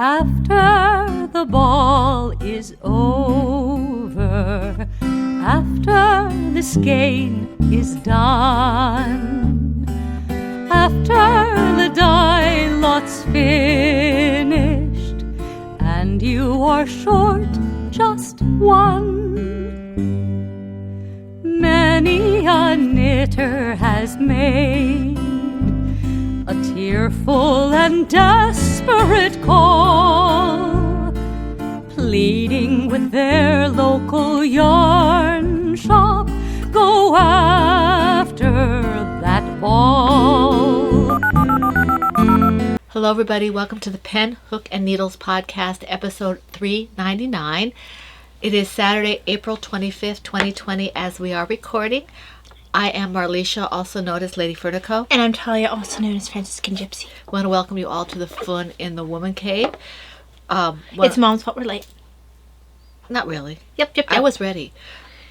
After the ball is over, after the skein is done, after the die lot's finished, and you are short just one, many a knitter has made a tearful and desperate call, pleading with their local yarn shop, go after that ball. Hello everybody, welcome to the Pen, Hook, and Needles podcast, episode 399. It is Saturday, April 25th, 2020, as we are recording. I am Marlisha, also known as Lady Furtico. And I'm Talia, also known as Franciscan Gypsy. I want to welcome you all to the fun in the Woman Cave. It's Mom's fault we're late. Not really. Yep. I was ready.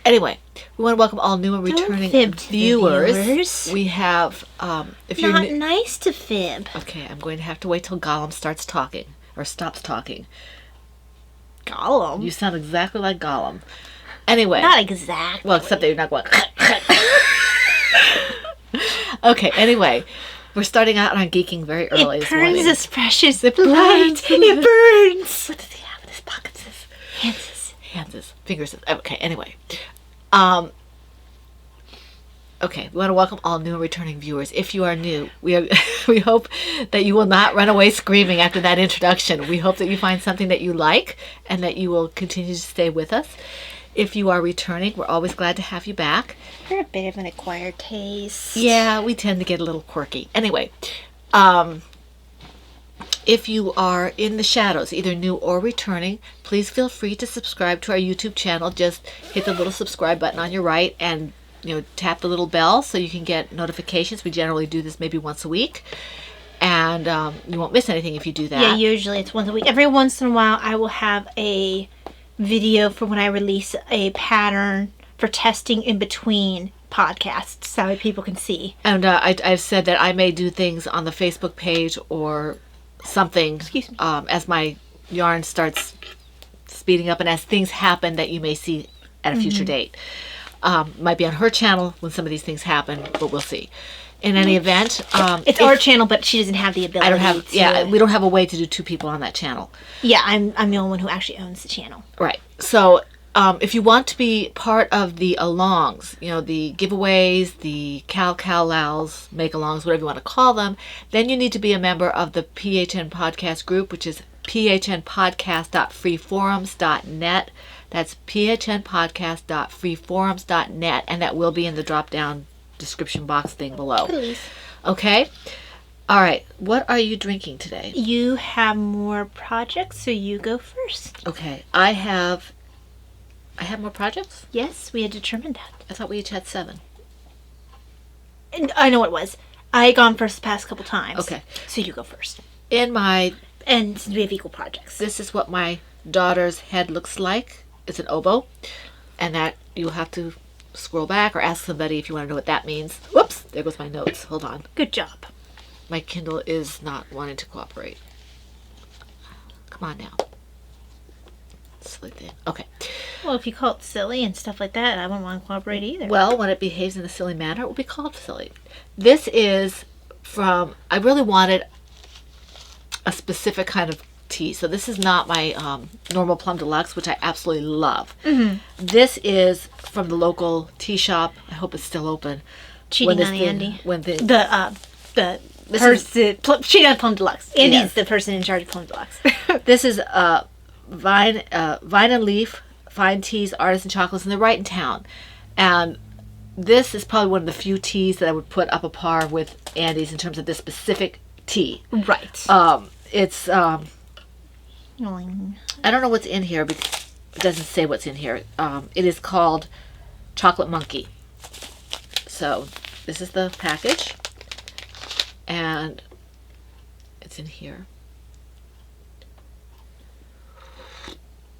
Anyway, we want to welcome all new and returning viewers. We have, if you're not nice to fib. Okay, I'm going to have to wait till Gollum starts talking, or stops talking. Gollum? You sound exactly like Gollum. Anyway. Not exactly. Well, except that you're not going. Okay, anyway. We're starting out on geeking very early. It burns us precious blood. It burns. What does he have in his pockets? Hands. Fingers. Okay, anyway. Okay, we want to welcome all new and returning viewers. If you are new, we hope that you will not run away screaming after that introduction. We hope that you find something that you like and that you will continue to stay with us. If you are returning, we're always glad to have you back. You're a bit of an acquired taste. Yeah, we tend to get a little quirky. Anyway, if you are in the shadows, either new or returning, please feel free to subscribe to our YouTube channel. Just hit the little subscribe button on your right and tap the little bell so you can get notifications. We generally do this maybe once a week. And you won't miss anything if you do that. Yeah, usually it's once a week. Every once in a while, I will have a video for when I release a pattern for testing in between podcasts so people can see. And I've said that I may do things on the Facebook page or something as my yarn starts speeding up and as things happen that you may see at a future date. Might be on her channel when some of these things happen, but we'll see. In any event, it's our channel, but she doesn't have the ability. We don't have a way to do two people on that channel. Yeah, I'm the only one who actually owns the channel. Right. So, if you want to be part of the alongs, the giveaways, the cow-lows, make-alongs, whatever you want to call them, then you need to be a member of the PHN Podcast group, which is phnpodcast.freeforums.net. That's phnpodcast.freeforums.net, and that will be in the drop-down description box thing below. Please. Okay? All right. What are you drinking today? You have more projects, so you go first. Okay. I have more projects? Yes, we had determined that. I thought we each had 7. And I know what it was. I had gone first the past couple times. Okay. So you go first. And since we have equal projects. This is what my daughter's head looks like. It's an oboe. And that you'll have to scroll back or ask somebody if you want to know what that means. Whoops, there goes my notes. Hold on. Good job. My Kindle is not wanting to cooperate. Come on now. Silly thing. Okay. Well, if you call it silly and stuff like that, I wouldn't want to cooperate either. Well, when it behaves in a silly manner, it will be called silly. This is from, I really wanted a specific kind of tea. So this is not my normal Plum Deluxe, which I absolutely love. Mm-hmm. This is from the local tea shop. I hope it's still open. Cheating on Andy. Cheating on Plum Deluxe. Andy's the person in charge of Plum Deluxe. This is Vine and Leaf Fine Teas, Artisan Chocolates, and they're right in town. And this is probably one of the few teas that I would put up a par with Andy's in terms of this specific tea. Right. It's I don't know what's in here because it doesn't say what's in here. It is called Chocolate Monkey. So this is the package, and it's in here.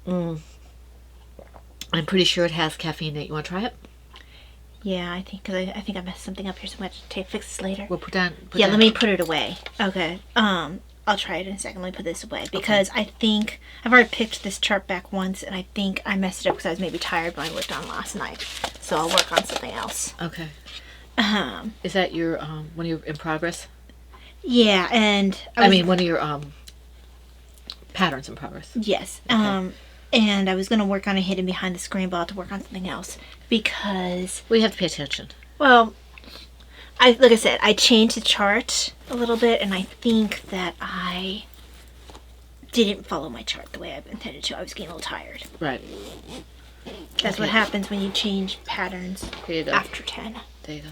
I'm pretty sure it has caffeine in it. You want to try it? Yeah, I think I think I messed something up here, so I'm going to fix this later. We'll put down. Let me put it away. Okay. I'll try it in a second. Let me put this away because I think I've already picked this chart back once, and I think I messed it up because I was maybe tired when I worked on last night. So I'll work on something else. Okay. Is that your one of your in progress? Yeah, and one of your patterns in progress. Yes. Okay. And I was going to work on a hidden behind the screen, but I'll have to work on something else because. We have to pay attention. Well, like I said, I changed the chart a little bit, and I think that I didn't follow my chart the way I intended to. I was getting a little tired. Right. That's what happens when you change patterns Here you go. after 10. There you go.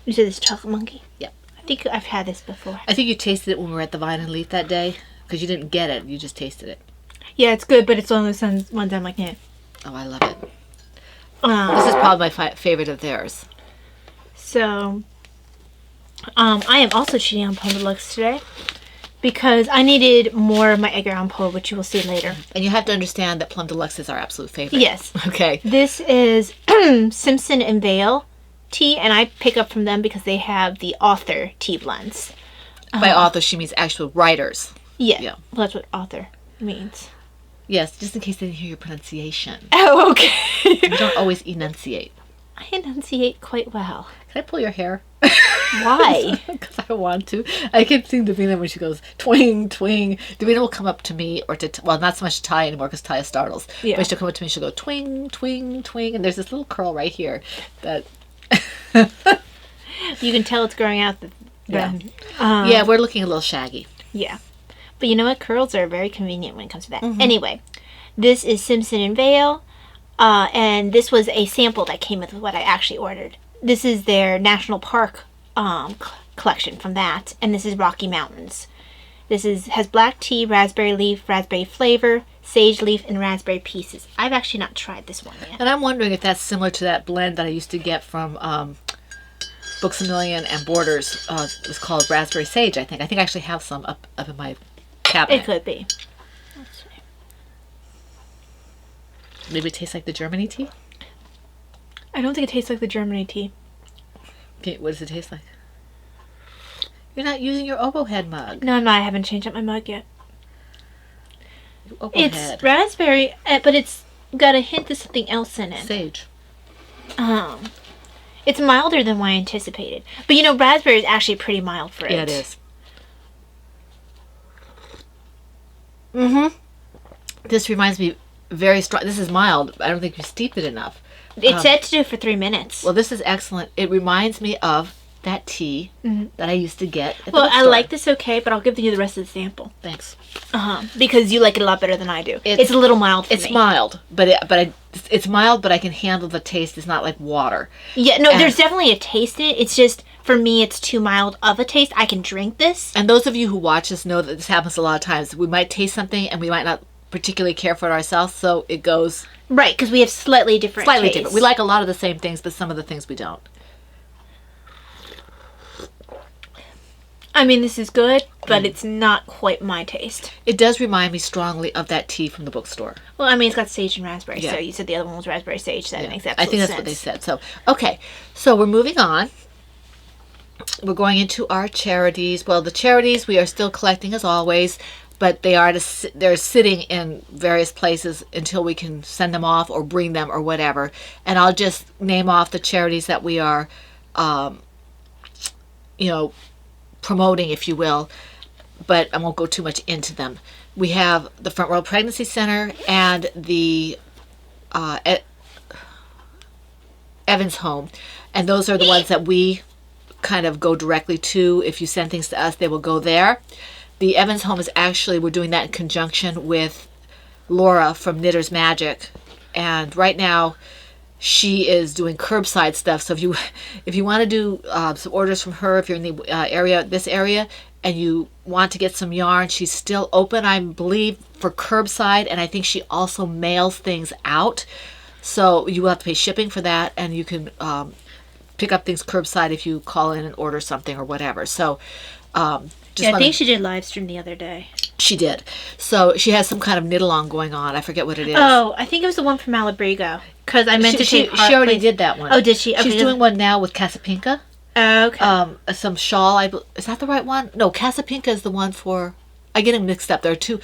You said this chocolate monkey? Yep. I think I've had this before. I think you tasted it when we were at the Vine and Leaf that day because you didn't get it. You just tasted it. Yeah, it's good, but it's one of those ones I'm like, yeah. Oh, I love it. This is probably my favorite of theirs. So, I am also cheating on Plum Deluxe today because I needed more of my Edgar Allan Poe, which you will see later. And you have to understand that Plum Deluxe is our absolute favorite. Yes. Okay. This is Simpson and Vale tea, and I pick up from them because they have the author tea blends. By author, she means actual writers. Yeah. Yeah. Well, that's what author means. Yes, just in case they didn't hear your pronunciation. Oh, okay. You don't always enunciate. I enunciate quite well. Can I pull your hair? Why? Because I want to. I keep seeing Davina when she goes, twing, twing. Davina will come up to me, or to, well, not so much to Ty anymore because Ty startles. Yeah. But she'll come up to me and she'll go, twing, twing, twing. And there's this little curl right here that... You can tell it's growing out. Yeah. Yeah, we're looking a little shaggy. Yeah. But you know what? Curls are very convenient when it comes to that. Anyway, this is Simpson and Vale. And this was a sample that came with what I actually ordered. This is their National Park collection from that. And this is Rocky Mountains. This has black tea, raspberry leaf, raspberry flavor, sage leaf, and raspberry pieces. I've actually not tried this one yet. And I'm wondering if that's similar to that blend that I used to get from Books A Million and Borders. It was called Raspberry Sage, I think. I think I actually have some up in my cabinet. It could be. Let's see. Maybe it tastes like the Germany tea? I don't think it tastes like the Germany tea. Okay, what does it taste like? You're not using your oboe head mug. No, I haven't changed up my mug yet. Your oboe It's head. raspberry, but it's got a hint of something else in it. Sage. It's milder than what I anticipated. But you know, raspberry is actually pretty mild for it. Yeah, it is. Mm-hmm. This reminds me very strong. This is mild. I don't think you steeped it enough. It said to do it for 3 minutes. Well, this is excellent. It reminds me of that tea that I used to get at the Well, I bookstore. like this okay, but I'll give you the rest of the sample. Thanks. Because you like it a lot better than I do. It's a little mild for It's me. mild, it's mild, but I can handle the taste. It's not like water. Yeah, no, And- there's definitely a taste in it. It's just, for me, it's too mild of a taste. I can drink this. And those of you who watch this know that this happens a lot of times. We might taste something and we might not particularly care for it ourselves, so it goes Right, because we have slightly different tastes. different. We like a lot of the same things, but some of the things we don't. I mean, this is good, but it's not quite my taste. It does remind me strongly of that tea from the bookstore. Well, I mean, it's got sage and raspberry, Yeah. so you said the other one was raspberry sage, so that makes absolute I think that's sense. what they said. So, okay. So we're moving on. We're going into our charities. Well, the charities we are still collecting as always, but they're sitting in various places until we can send them off or bring them or whatever. And I'll just name off the charities that we are, promoting, if you will, but I won't go too much into them. We have the Front Row Pregnancy Center and the Evans Home, and those are the ones that we kind of go directly to. If you send things to us, they will go there. The Evans Home is actually, we're doing that in conjunction with Laura from Knitter's Magic, and right now she is doing curbside stuff. So if you want to do some orders from her, if you're in the this area, and you want to get some yarn, she's still open, I believe, for curbside, and I think she also mails things out. So you will have to pay shipping for that, and you can pick up things curbside if you call in and order something or whatever. So I think she did live stream the other day. She did. So she has some kind of knit-along going on. I forget what it is. Oh, I think it was the one from Malabrigo. Because I meant to she take part already place- did that one. Oh, did she? Okay, She's doing one now with Casapinka. Okay. Some shawl. Is that the right one? No, Casapinka is the one for. I get them mixed up. There are two.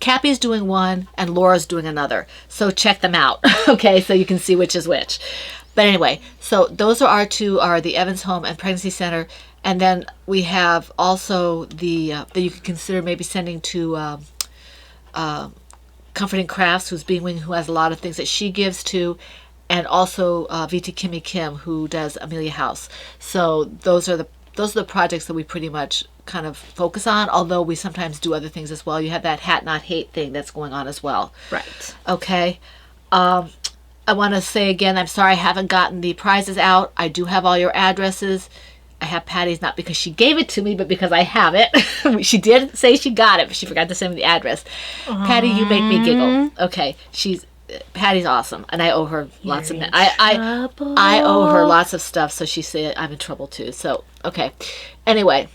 Cappy's doing one and Laura's doing another. So check them out. Okay, so you can see which is which. But anyway, so those are our two, are the Evans Home and Pregnancy Center. And then we have also the that you could consider maybe sending to Comforting Crafts, who's Being Wing, who has a lot of things that she gives to, and also VT Kimmy Kim, who does Amelia House. So those are the projects that we pretty much kind of focus on, although we sometimes do other things as well. You have that Hat Not Hate thing that's going on as well. Right. Okay. I want to say again, I'm sorry I haven't gotten the prizes out. I do have all your addresses. I have Patty's, not because she gave it to me, but because I have it. She did say she got it, but she forgot to send me the address. Patty, you make me giggle. Okay, Patty's awesome, and I owe her lots of. I owe her lots of stuff, so she said I'm in trouble too. So okay, anyway,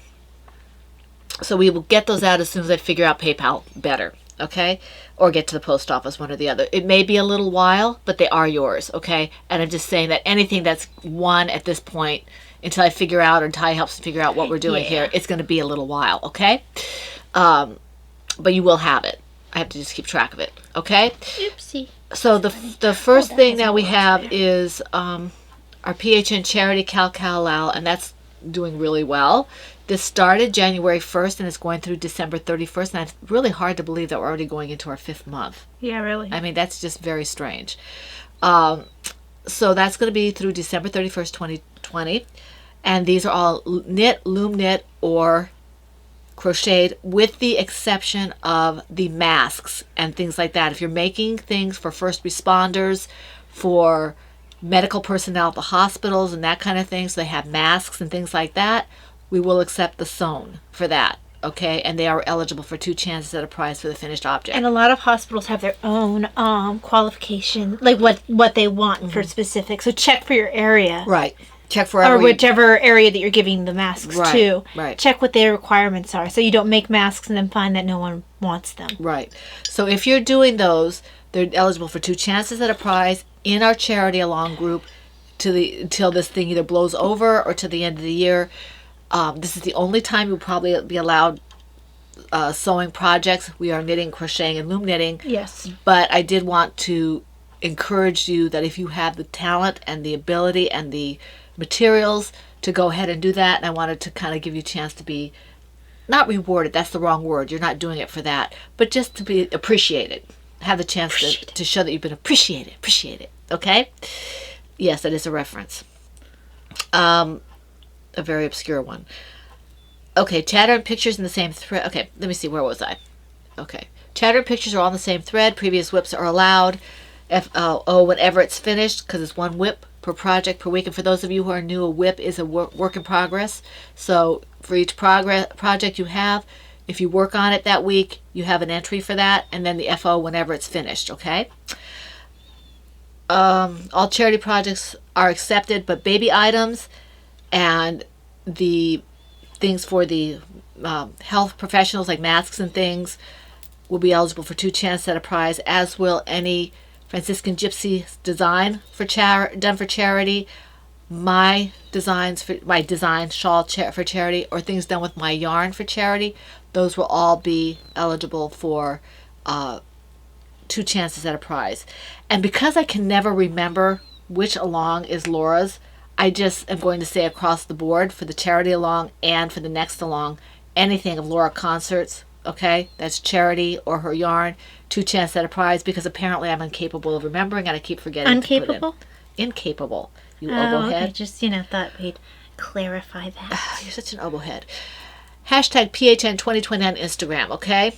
so we will get those out as soon as I figure out PayPal better. Okay, or get to the post office, one or the other. It may be a little while, but they are yours. Okay, and I'm just saying that anything that's won at this point, until I figure out, or Ty helps me figure out what we're doing here, it's going to be a little while. Okay, but you will have it. I have to just keep track of it. Okay. Oopsie. So the first thing that we have is our PHN charity Cal Lal, and that's doing really well. This started January 1st and it's going through December 31st, and it's really hard to believe that we're already going into our 5th month. Yeah, really. I mean, that's just very strange. So that's going to be through December 31st, 2020, and these are all knit, loom knit, or crocheted, with the exception of the masks and things like that. If you're making things for first responders, for medical personnel at the hospitals and that kind of thing, so they have masks and things like that, we will accept the sewn for that. Okay, and they are eligible for 2 chances at a prize for the finished object. And a lot of hospitals have their own qualification, like what they want for specific. So check for your area. Right. Check for or whichever area that you're giving the masks to. Right. Check what their requirements are, so you don't make masks and then find that no one wants them. Right. So if you're doing those, they're eligible for 2 chances at a prize in our charity along group until this thing either blows over or to the end of the year. This is the only time you'll probably be allowed sewing projects. We are knitting, crocheting, and loom knitting. Yes. But I did want to encourage you that if you have the talent and the ability and the materials to go ahead and do that, and I wanted to kind of give you a chance to be, not rewarded, that's the wrong word, you're not doing it for that, but just to be appreciated. Have the chance to show that you've been appreciated, okay? Yes, that is a reference. A very obscure one. Okay, chatter and pictures in the same thread. Okay, let me see, where was I? Okay, chatter and pictures are all in the same thread. Previous whips are allowed. Whenever it's finished, because it's 1 whip per project per week. And for those of you who are new, a whip is a work in progress. So for each project you have, if you work on it that week, you have an entry for that, and then the FO whenever it's finished. Okay. All charity projects are accepted, but baby items and the things for the health professionals, like masks and things, will be eligible for 2 chances at a prize, as will any Franciscan Gypsy design done for charity, my design shawl for charity, or things done with my yarn for charity. Those will all be eligible for 2 chances at a prize. And because I can never remember which along is Laura's, I just am going to say across the board for the charity along and for the next along, anything of Laura Concerts, okay, that's charity or her yarn, 2 chances at a prize, because apparently I'm incapable of remembering and I keep forgetting. Incapable? To put in. Incapable. You oboe head. I just, thought we'd clarify that. You're such an oboe head. Hashtag PHN2020 on Instagram, okay?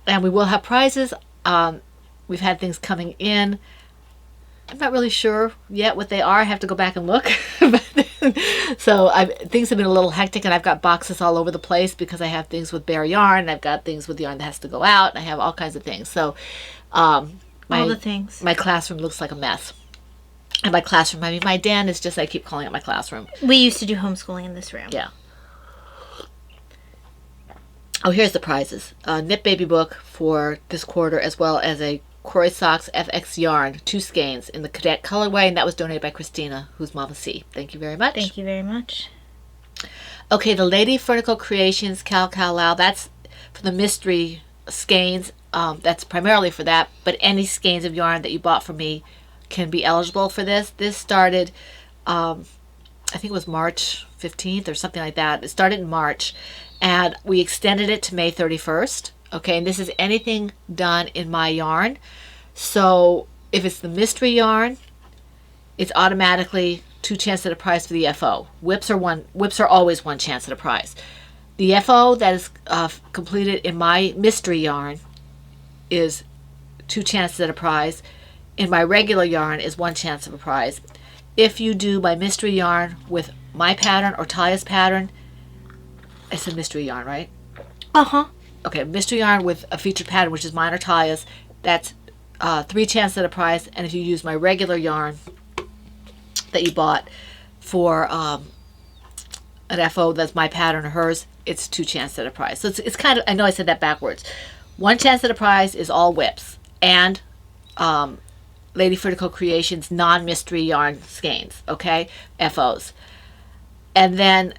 And we will have prizes. We've had things coming in. I'm not really sure yet what they are. I have to go back and look. So things have been a little hectic, and I've got boxes all over the place because I have things with bare yarn, and I've got things with yarn that has to go out, and I have all kinds of things. So all the things. My classroom looks like a mess. And by classroom, I mean my den is just, I keep calling it my classroom. We used to do homeschooling in this room. Yeah. Oh, here's the prizes. Knit Baby book for this quarter, as well as a Croy Socks FX yarn, 2 skeins in the cadet colorway, and that was donated by Christina, who's Mama C. Thank you very much. Thank you very much. Okay, the Lady Furnicle Creations Cal Lao, that's for the mystery skeins. That's primarily for that, but any skeins of yarn that you bought from me can be eligible for this. This started, I think it was March 15th or something like that. It started in March, and we extended it to May 31st. Okay, and this is anything done in my yarn. So if it's the mystery yarn, it's automatically 2 chances at a prize for the FO. Whips are always 1 chance at a prize. The FO that is completed in my mystery yarn is 2 chances at a prize. In my regular yarn is 1 chance of a prize. If you do my mystery yarn with my pattern or Talia's pattern, it's a mystery yarn, right? Uh-huh. Okay, mystery yarn with a featured pattern, which is mine or Talia's, that's 3 chances at a prize. And if you use my regular yarn that you bought for an FO that's my pattern or hers, it's 2 chances at a prize. So it's kind of, I know I said that backwards. 1 chance at a prize is all whips and Lady Furnicle Creations non-mystery yarn skeins, okay? FOs. And then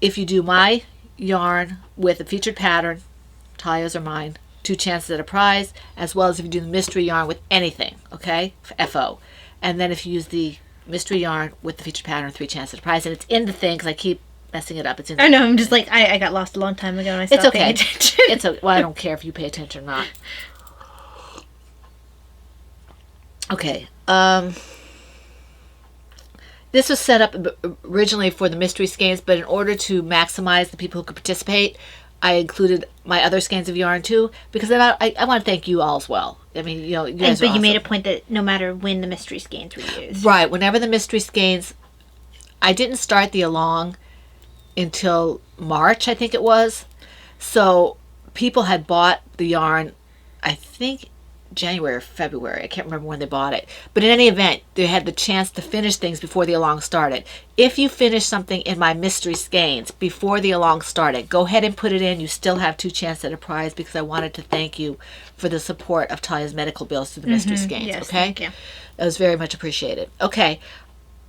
if you do my yarn with a featured pattern, Talia's or mine, 2 chances at a prize, as well as if you do the mystery yarn with anything, okay? FO. And then if you use the mystery yarn with the featured pattern, 3 chances at a prize. And it's in the thing because I keep messing it up. It's in. I know. I'm just like I got lost a long time ago and I stopped paying attention. It's okay. Well, I don't care if you pay attention or not. Okay. This was set up originally for the mystery skeins, but in order to maximize the people who could participate, I included my other skeins of yarn too, because then I want to thank you all as well. I mean, you know, you guys are but you made a awesome. point that no matter when the mystery skeins were used. Right. Whenever the mystery skeins, I didn't start the along until March, I think it was. So people had bought the yarn, I think January or February. I can't remember when they bought it. But in any event, they had the chance to finish things before the along started. If you finish something in my mystery skeins before the along started, go ahead and put it in. You still have 2 chances at a prize because I wanted to thank you for the support of Talia's medical bills through the mystery skeins. Yes, okay? thank you. That was very much appreciated. Okay.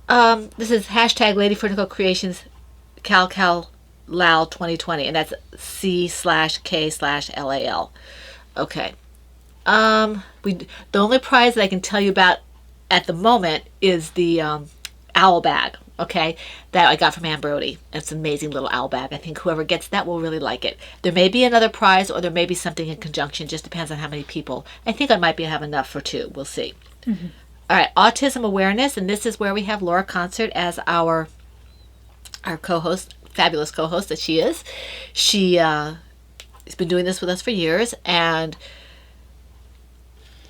This is hashtag Lady Furnicle Creations Cal Lao 2020, and that's C/K/LAL. Okay. The only prize that I can tell you about at the moment is the owl bag, okay, that I got from Ann Brody. It's an amazing little owl bag. I think whoever gets that will really like it. There may be another prize or there may be something in conjunction, just depends on how many people. I think I might have enough for 2. We'll see. Mm-hmm. All right, autism awareness, and this is where we have Laura Concert as our co-host, fabulous co-host that she is. She has been doing this with us for years, and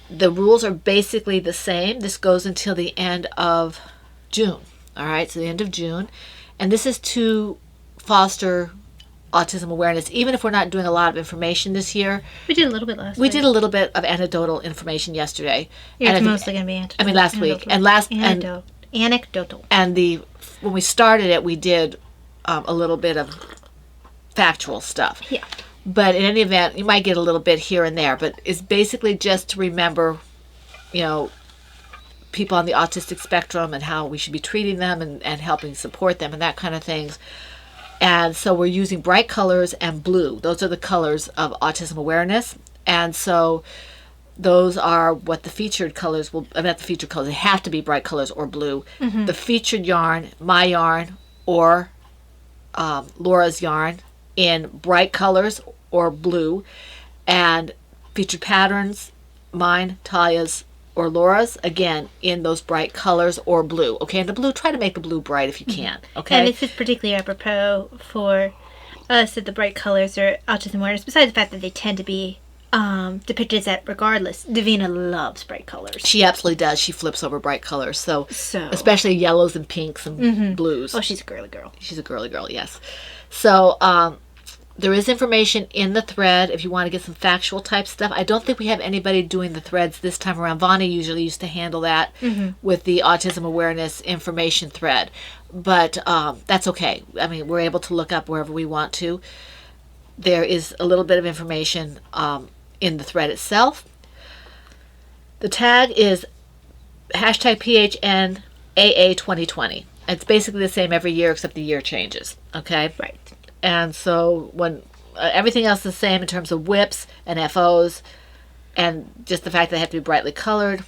the rules are basically the same. This goes until the end of June. All right, so the end of June. And this is to foster autism awareness, even if we're not doing a lot of information this year. We did a little bit last week. We did a little bit of anecdotal information yesterday. Yeah, it's mostly going to be anecdotal. Last week. And anecdotal. And when we started it, we did a little bit of factual stuff. Yeah. But in any event, you might get a little bit here and there. But it's basically just to remember, you know, people on the autistic spectrum and how we should be treating them and helping support them and that kind of things. And so we're using bright colors and blue. Those are the colors of autism awareness. And so those are what the featured colors will, not the featured colors, they have to be bright colors or blue. Mm-hmm. The featured yarn, my yarn, or Laura's yarn in bright colors or blue. And featured patterns, mine, Talia's, or Laura's, again, in those bright colors or blue. Okay, and the blue, try to make the blue bright if you can. Okay? And this is particularly apropos for us that the bright colors are autism awareness, besides the fact that they tend to be depicted as that regardless. Davina loves bright colors. She absolutely does. She flips over bright colors. So especially yellows and pinks and blues. Oh, she's a girly girl. She's a girly girl, yes. So there is information in the thread if you want to get some factual type stuff. I don't think we have anybody doing the threads this time around. Vonnie usually used to handle that with the autism awareness information thread. But that's okay. I mean, we're able to look up wherever we want to. There is a little bit of information in the thread itself. The tag is hashtag PHNAA2020. It's basically the same every year except the year changes. Okay. Right. And so when everything else is the same in terms of whips and FOs, and just the fact that they have to be brightly colored.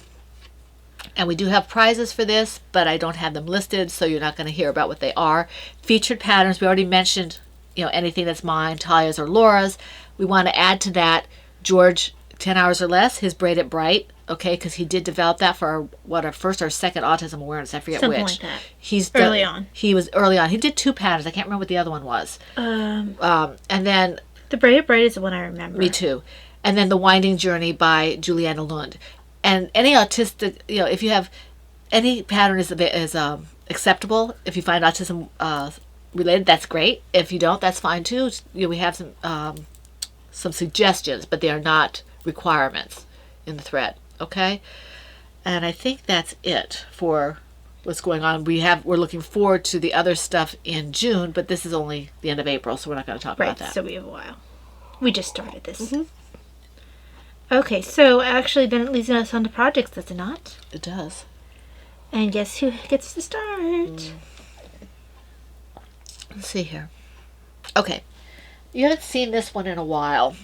And we do have prizes for this, but I don't have them listed, so you're not going to hear about what they are. Featured patterns, we already mentioned, anything that's mine, Talia's or Laura's. We want to add to that George, 10 Hours or Less, his Braided Bright, okay, because he did develop that for our first or second autism awareness, I forget Something which. like that. He's Early on. He was early on. He did 2 patterns. I can't remember what the other one was. And then... The Braided Bright is the one I remember. Me too. And then The Winding Journey by Juliana Lund. And any autistic, if you have any pattern is acceptable. If you find autism related, that's great. If you don't, that's fine too. We have some suggestions, but they are not requirements in the thread. Okay, and I think that's it for what's going on. We're looking forward to the other stuff in June, but this is only the end of April, so we're not going to talk about that. So we have a while. We just started this. Mm-hmm. Okay, so actually then it leads us on to projects, does it not? It does. And guess who gets to start? Let's see here. Okay. You haven't seen this one in a while.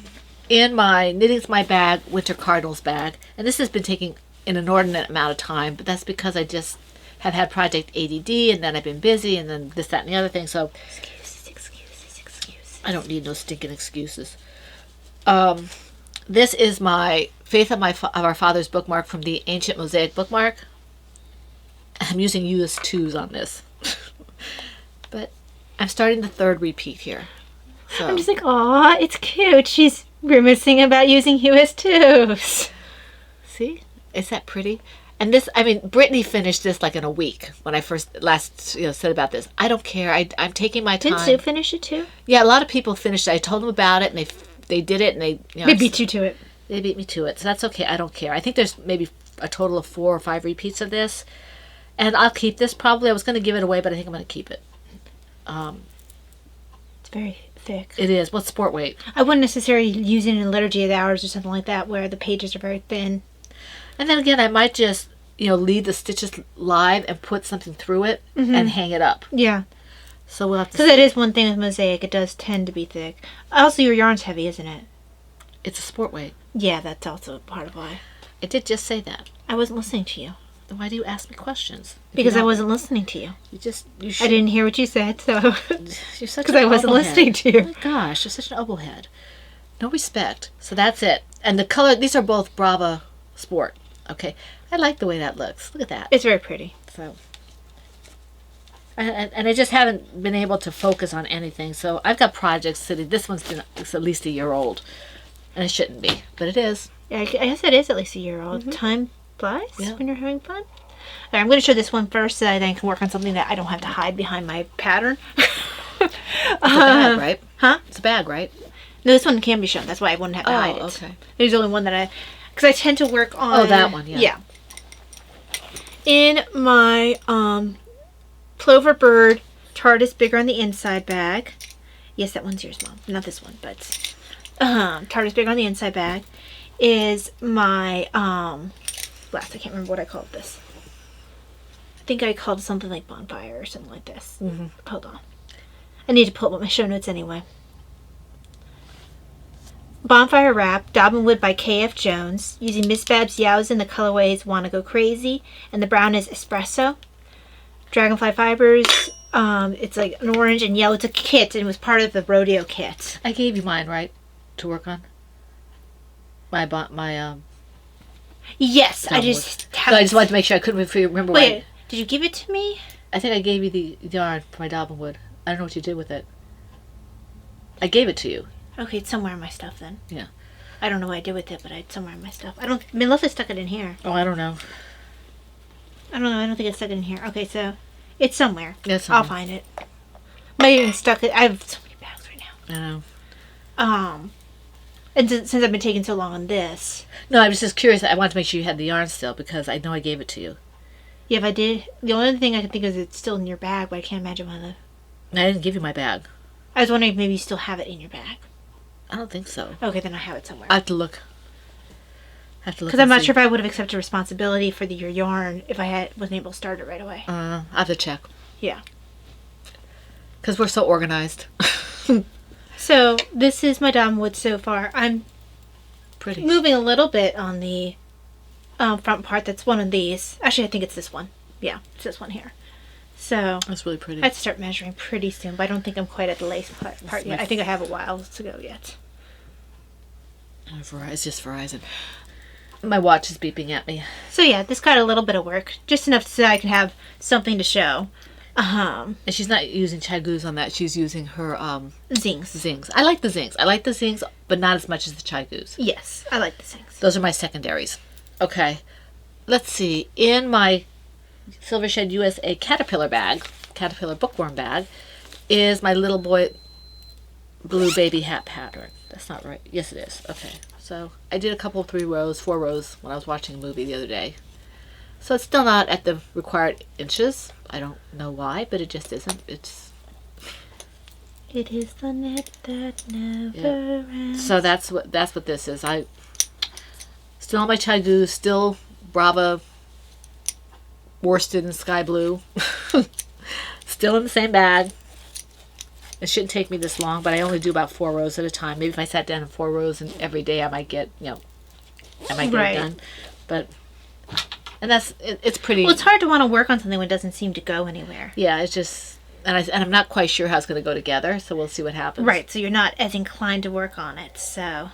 In my Knitting's My Bag Winter Cardinals bag, and this has been taking an inordinate amount of time, but that's because I just have had Project ADD, and then I've been busy, and then this, that, and the other thing, so... Excuses. I don't need no stinking excuses. This is my Faith of Our Father's bookmark from the Ancient Mosaic bookmark. I'm using US 2s on this. But I'm starting the 3rd repeat here. So. I'm just like, aw, it's cute. She's grimacing about using US 2s. See? Is that pretty? And this, Brittany finished this like in a week when I last said about this. I don't care. I'm taking my time. Didn't Sue finish it too? Yeah, a lot of people finished it. I told them about it, and they did it, and they... They beat you to it. They beat me to it, so that's okay. I don't care. I think there's maybe a total of 4 or 5 repeats of this, and I'll keep this probably. I was going to give it away, but I think I'm going to keep it. It's very thick. It is. What's sport weight? I wouldn't necessarily use it in Liturgy of the Hours or something like that, where the pages are very thin. And then again, I might just, leave the stitches live and put something through it and hang it up. Yeah. So we'll have to. Because that is one thing with Mosaic. It does tend to be thick. Also, your yarn's heavy, isn't it? It's a sport weight. Yeah, that's also part of why. I did just say that. I wasn't listening to you. Then why do you ask me questions? Because I wasn't listening to you. You should. I didn't hear what you said, so. You're such because I wasn't listening to you. Oh my gosh, you're such an oboehead. No respect. So that's it. And the color, these are both Brava Sport. Okay. I like the way that looks. Look at that. It's very pretty. So. And I just haven't been able to focus on anything. So I've got projects sitting. This one's been it's at least a year old. And it shouldn't be. But it is. Yeah, I guess it is at least a year old. Mm-hmm. Time flies when you're having fun. All right, I'm going to show this one first so that I can work on something that I don't have to hide behind my pattern. It's a bag, right? Huh? It's a bag, right? No, this one can be shown. That's why I wouldn't have to hide it. Okay. There's only one that because I tend to work on... Oh, that one, yeah. Yeah. In my Plover Bird TARDIS Bigger on the Inside bag. Yes, that one's yours, Mom. Not this one, but... TARDIS Bigger on the Inside bag is my... last, I can't remember what I called this. I think I called it something like Bonfire or something like this. Mm-hmm. Hold on. I need to pull up my show notes anyway. Bonfire Wrap, Dobbinwood by K.F. Jones, using Miss Babs Yao's in the colorways Wanna Go Crazy, and the brown is Espresso. Dragonfly Fibers, it's like an orange and yellow. It's a kit, and it was part of the rodeo kit. I gave you mine, right, to work on? Yes, I just haven't... I just wanted to make sure I couldn't remember. Wait, did you give it to me? I think I gave you the yarn for my Dobbinwood. I don't know what you did with it. I gave it to you. Okay, it's somewhere in my stuff then. Yeah. I don't know what I did with it, but it's somewhere in my stuff. Unless I stuck it in here. Oh, I don't know. I don't think I stuck it in here. Okay, so it's somewhere. Yeah, somewhere. I'll find it. Might even stuck it. I have so many bags right now. I know. And since I've been taking so long on this. No, I was just curious. I wanted to make sure you had the yarn still because I know I gave it to you. Yeah, if I did. The only thing I can think of is it's still in your bag, but I can't imagine why I didn't give you my bag. I was wondering if maybe you still have it in your bag. I don't think so. Okay, then I have it somewhere. I have to look. Because I'm not sure if I would have accepted responsibility for your yarn if I wasn't able to start it right away. I have to check. Yeah. Because we're so organized. So this is my Domwood so far. I'm Pretty. moving a little bit on the front part. That's one of these. Actually, I think it's this one. Yeah, it's this one here. So That's really pretty. I have to start measuring pretty soon, but I don't think I'm quite at the lace part yet. I think I have a while to go yet. It's just Verizon. My watch is beeping at me. So yeah, this got a little bit of work. Just enough so I can have something to show. And she's not using Chagus on that. She's using her Zings. Zings. I like the Zings, but not as much as the Chagus. Yes, I like the Zings. Those are my secondaries. Okay. Let's see. In my Silver Shed USA Caterpillar bookworm bag, is my little boy blue baby hat pattern. That's not right. Yes, it is. Okay. So I did a couple, 4 rows when I was watching a movie the other day. So it's still not at the required inches. I don't know why, but it just isn't. It is the knit that never ends. So that's what this is. I still on my Chagus, still Brava worsted in sky blue. Still in the same bag. It shouldn't take me this long, but I only do about 4 rows at a time. Maybe if I sat down in 4 rows and every day I might get it done. But it's pretty. Well, it's hard to want to work on something when it doesn't seem to go anywhere. Yeah, it's just, and I'm not quite sure how it's going to go together, so we'll see what happens. Right, so you're not as inclined to work on it, so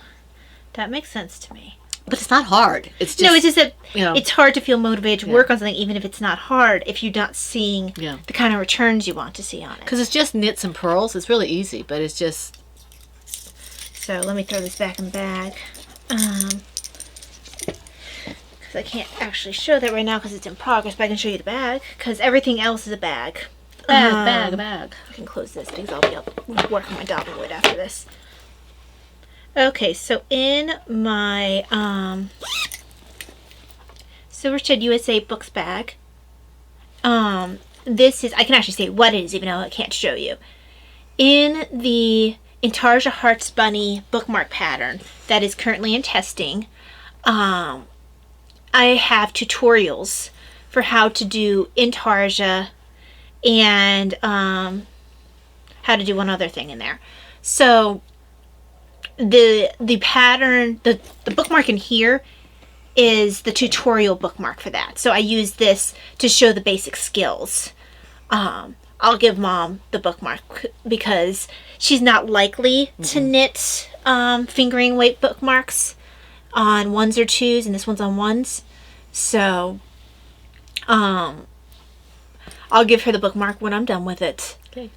that makes sense to me. But it's not hard. It's just, no, it's just that you know, it's hard to feel motivated to work on something, even if it's not hard, if you're not seeing the kind of returns you want to see on it. Because it's just knits and purls. It's really easy, but it's just. So let me throw this back in the bag. Because I can't actually show that right now because it's in progress, but I can show you the bag because everything else is a bag. Bag. I can close this because I'll be able to work on my Domwood after this. Okay, so in my Silver Shed USA Books bag, this is, I can actually say what it is even though I can't show you. In the Intarsia Hearts Bunny bookmark pattern that is currently in testing, I have tutorials for how to do Intarsia and how to do one other thing in there. So the pattern, the bookmark in here is the tutorial bookmark for that. So I use this to show the basic skills. I'll give Mom the bookmark because she's not likely to knit fingering weight bookmarks on 1s or 2s, and this one's on 1s. So I'll give her the bookmark when I'm done with it. Okay.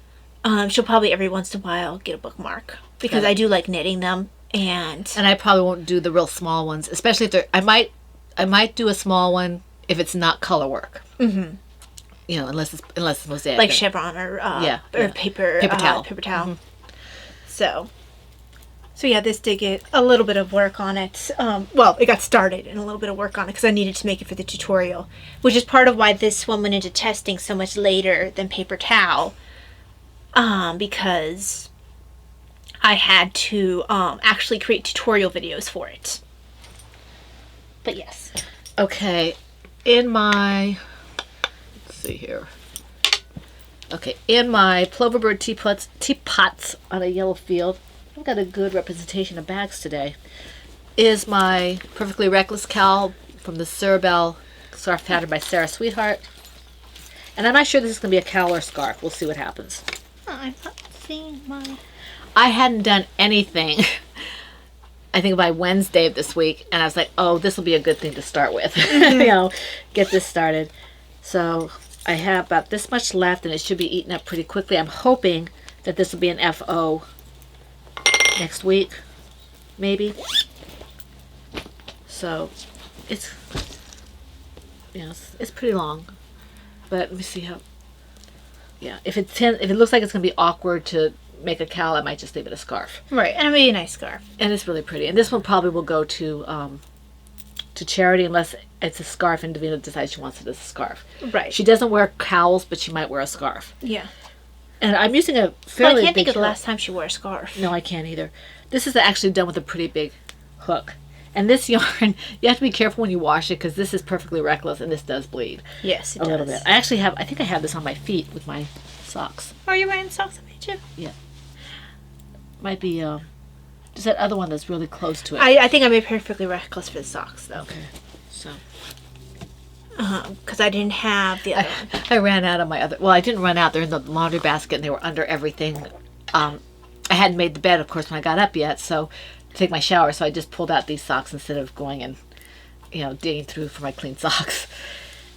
She'll probably every once in a while get a bookmark because I do like knitting them, and I probably won't do the real small ones, especially if they're. I might do a small one if it's not color work. Mm-hmm. You know, unless it's mosaic, like chevron or paper towel. Paper towel. Mm-hmm. So yeah, this did get a little bit of work on it. Well, it got started and a little bit of work on it because I needed to make it for the tutorial, which is part of why this one went into testing so much later than paper towel, because I had to actually create tutorial videos for it. But yes. Okay, in my, let's see here. Okay, in my Ploverbird teapots on a yellow field, I've got a good representation of bags today, is my Perfectly Reckless cowl from the Cerebel scarf pattern by Sarah Sweetheart. And I'm not sure this is going to be a cowl or scarf. We'll see what happens. I'm not seeing my... I hadn't done anything, I think, by Wednesday of this week, and I was like, oh, this will be a good thing to start with. You know, get this started. So I have about this much left, and it should be eaten up pretty quickly. I'm hoping that this will be an FO next week, maybe. So it's, you know, it's pretty long, but let me see how. Yeah, if it looks like it's gonna be awkward to make a cowl, I might just leave it a scarf. Right, and it'll be a nice scarf. And it's really pretty. And this one probably will go to charity unless it's a scarf and Davina decides she wants it as a scarf. Right. She doesn't wear cowls, but she might wear a scarf. Yeah. And I'm using a fairly I can't big think of the hook. last time she wore a scarf. No, I can't either. This is actually done with a pretty big hook. And this yarn, you have to be careful when you wash it because this is perfectly reckless and this does bleed Yes, it a does. little bit. I think I have this on my feet with my socks. Are you wearing socks I made you? Yeah. Might be just that other one that's really close to it. I think I made perfectly reckless for the socks, though. Okay. So Because I didn't have the other one. I ran out of my other. Well, I didn't run out. They're in the laundry basket and they were under everything. I hadn't made the bed, of course, when I got up yet, so to take my shower. So I just pulled out these socks instead of going and, digging through for my clean socks.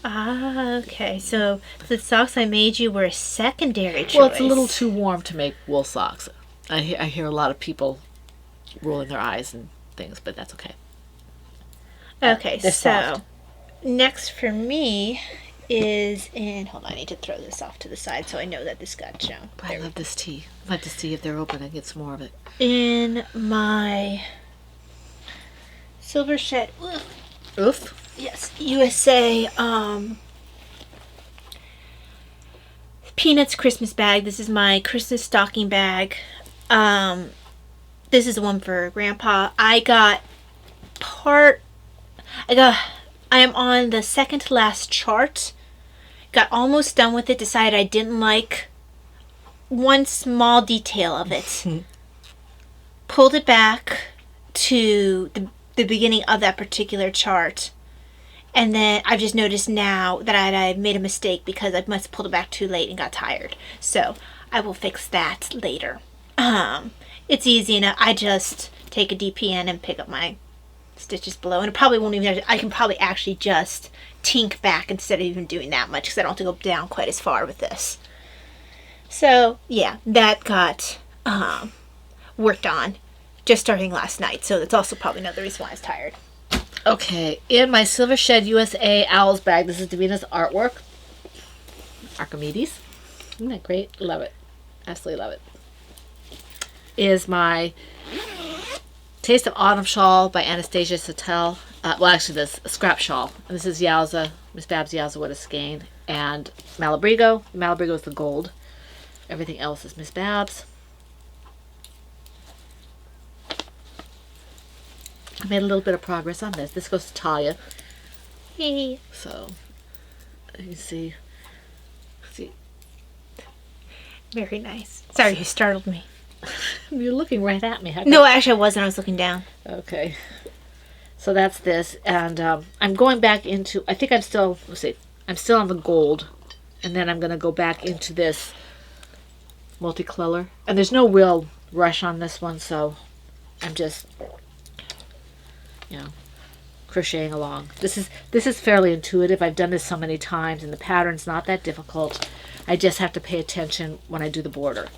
Ah, okay. So the socks I made you were a secondary choice. Well, it's a little too warm to make wool socks. I hear a lot of people rolling their eyes and things, but that's okay. Okay, They're so soft. next for me is in. Hold on, I need to throw this off to the side so I know that this got shown. But I love this tea. I'd like to see if they're open and get some more of it. In my silver shed. Oof. Yes, USA Peanuts Christmas bag. This is my Christmas stocking bag. This is the one for Grandpa. I am on the second to last chart. Got almost done with it. Decided I didn't like one small detail of it. Pulled it back to the beginning of that particular chart. And then I've just noticed now that I made a mistake because I must have pulled it back too late and got tired. So I will fix that later. It's easy enough. I just take a DPN and pick up my stitches below. And it probably won't even, I can probably actually just tink back instead of even doing that much because I don't have to go down quite as far with this. So yeah, that got worked on just starting last night. So that's also probably another reason why I was tired. Okay, in my Silver Shed USA Owls bag, this is Davina's artwork. Archimedes. Isn't that great? Love it. Absolutely love it. Is my Taste of Autumn shawl by Anastasia Sattel. Well, actually, this scrap shawl. And this is Yowza, Miss Babs Yowza with a skein. And Malabrigo. Malabrigo is the gold. Everything else is Miss Babs. I made a little bit of progress on this. This goes to Talia. Hey. So, you can see. Very nice. Sorry, you startled me. You're looking right at me. No, actually I wasn't. I was looking down. Okay. So that's this. And I'm going back into, I think I'm still, I'm still on the gold. And then I'm going to go back into this multicolor. And there's no real rush on this one, so I'm just, crocheting along. This is fairly intuitive. I've done this so many times and the pattern's not that difficult. I just have to pay attention when I do the border.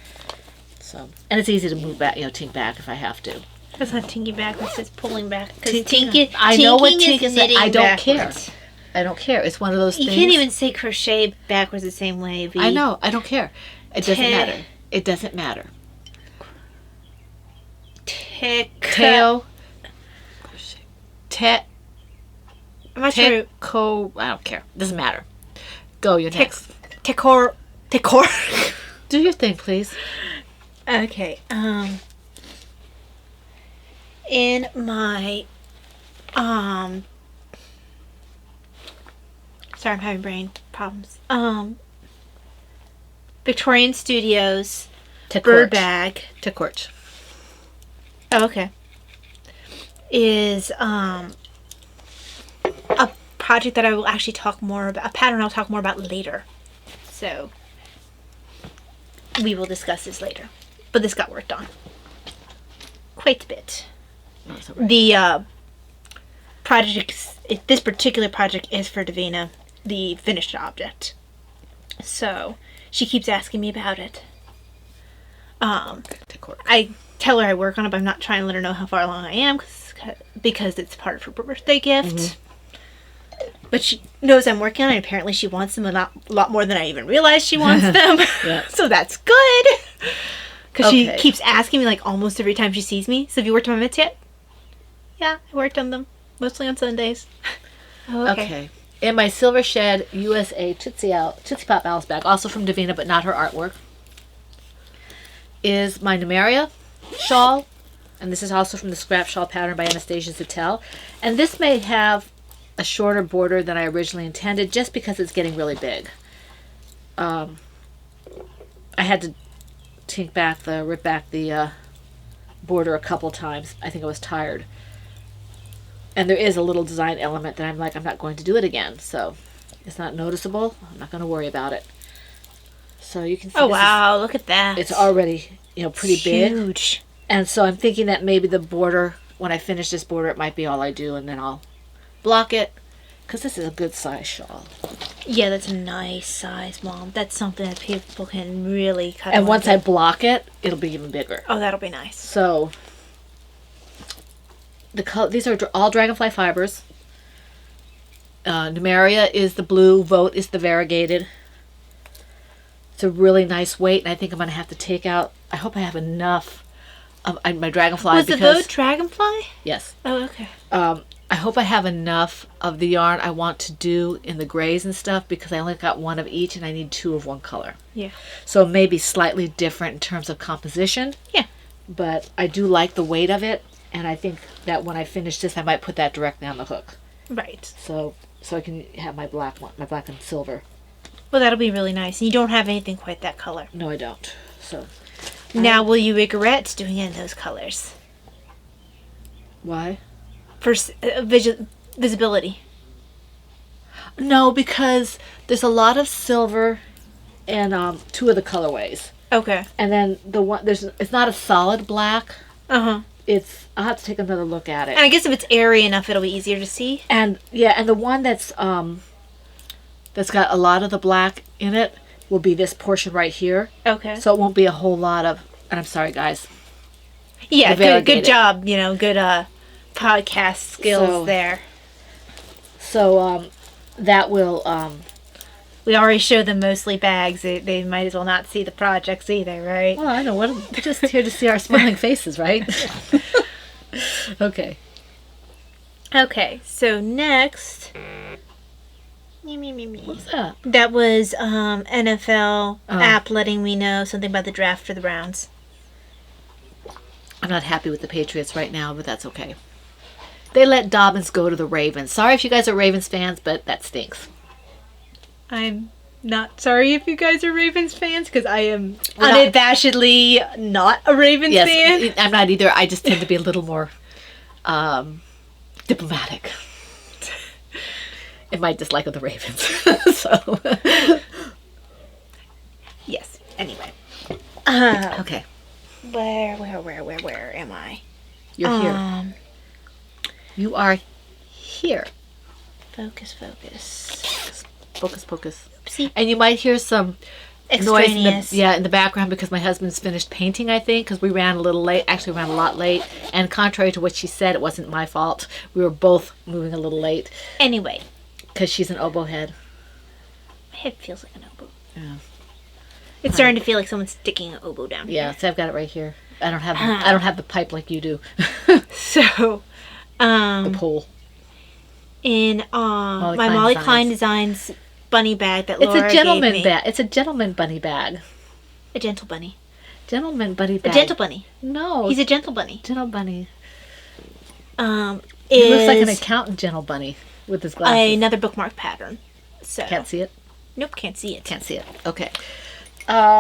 So, and it's easy to move back, tink back if I have to. That's not tinky back. That's just pulling back. I know what tink is. knitting I don't backwards. care. I don't care. It's one of those You things. can't even say crochet backwards the same way. I know. I don't care. It doesn't matter. It doesn't matter. Teo. I'm not sure. I don't care. Doesn't matter. Go. You're next. Tehcorc. Do your thing, please. Okay. In my sorry, I'm having brain problems. Victorian Studios bird bag. Tehcorc. Oh, okay. Is a project that I will actually talk more about, a pattern I'll talk more about later. So we will discuss this later. But this got worked on quite a bit. That's all right. The project, this particular project is for Davina, the finished object. So she keeps asking me about it. Tehcorc. I tell her I work on it, but I'm not trying to let her know how far along I am because it's part of her birthday gift. Mm-hmm. But she knows I'm working on it. Apparently she wants them a lot more than I even realized she wants them. Yeah. So that's good. Because she Okay. keeps asking me like almost every time she sees me. So have you worked on my mitts yet? Yeah, I worked on them. Mostly on Sundays. Oh, Okay. In my Silver Shed USA Tootsie Pop Alice bag, also from Davina, but not her artwork, is my Numeria shawl. And this is also from the Scrap Shawl pattern by Anastasia Zattel. And this may have a shorter border than I originally intended just because it's getting really big. I had to rip back the border a couple times. I think I was tired. And there is a little design element that I'm like, I'm not going to do it again. So it's not noticeable. I'm not going to worry about it. So you can see. Oh, wow. Look at that. It's already, pretty It's big. huge. And so I'm thinking that maybe the border, when I finish this border, it might be all I do, and then I'll block it, because this is a good size shawl. Yeah, that's a nice size, Mom. That's something that people can really cut. And once I block it, it'll be even bigger. Oh, that'll be nice. So these are all Dragonfly fibers. Numeria is the blue, Vote is the variegated. It's a really nice weight, and I think I'm going to have to take out, I hope I have enough of my Dragonfly. Was the Vote Dragonfly? Yes. Oh, okay. I hope I have enough of the yarn I want to do in the grays and stuff, because I only got one of each and I need 2 of one color. Yeah. So it may be slightly different in terms of composition. Yeah. But I do like the weight of it, and I think that when I finish this, I might put that directly on the hook. Right. So I can have my black one, my black and silver. Well, that'll be really nice. And you don't have anything quite that color. No, I don't. So Now, will you regret doing it in those colors? why? For visibility. No, because there's a lot of silver and 2 of the colorways. Okay. And then it's not a solid black. Uh-huh. I'll have to take another look at it. And I guess if it's airy enough, it'll be easier to see. And the one that's got a lot of the black in it will be this portion right here. Okay. So it won't be a whole lot of, and I'm sorry guys. Yeah, The good variegated. job. Good podcast skills So- there. So that will We already showed them mostly bags. They might as well not see the projects either, right? well, I know we're just here to see our smiling faces, right? Okay. Okay, so next. What's that? That was NFL Oh. app letting me know something about the draft for the Browns. I'm not happy with the Patriots right now, but that's okay. They let Dobbins go to the Ravens. Sorry if you guys are Ravens fans, but that stinks. I'm not sorry if you guys are Ravens fans, because I am We're not- unabashedly not a Ravens fan. Yes, I'm not either. I just tend to be a little more diplomatic in my dislike of the Ravens. So, Yes. Anyway. okay, Where am I? you're here. You are here. Focus. Focus, focus. Oopsie. And you might hear some noise Extraneous. in the background because my husband's finished painting, I think, because we ran a little late. Actually, we ran a lot late. And contrary to what she said, it wasn't my fault. We were both moving a little late Anyway. because she's an oboe head. My head feels like an oboe. Yeah. It's starting to feel like someone's sticking an oboe down Yeah, here. so I've got it right here. I don't have the pipe like you do. So, The pole. in Molly my Klein Molly Designs. Klein Designs bunny bag that It's Laura a gentleman gave me. bag. It's a gentleman bunny bag. A gentle bunny. Gentleman bunny A bag. gentle bunny. No. He's a gentle bunny. gentle bunny. Is He looks like an accountant gentle bunny with his glasses. another bookmark pattern. So Can't see it. Nope, can't see it. Can't see it. Okay.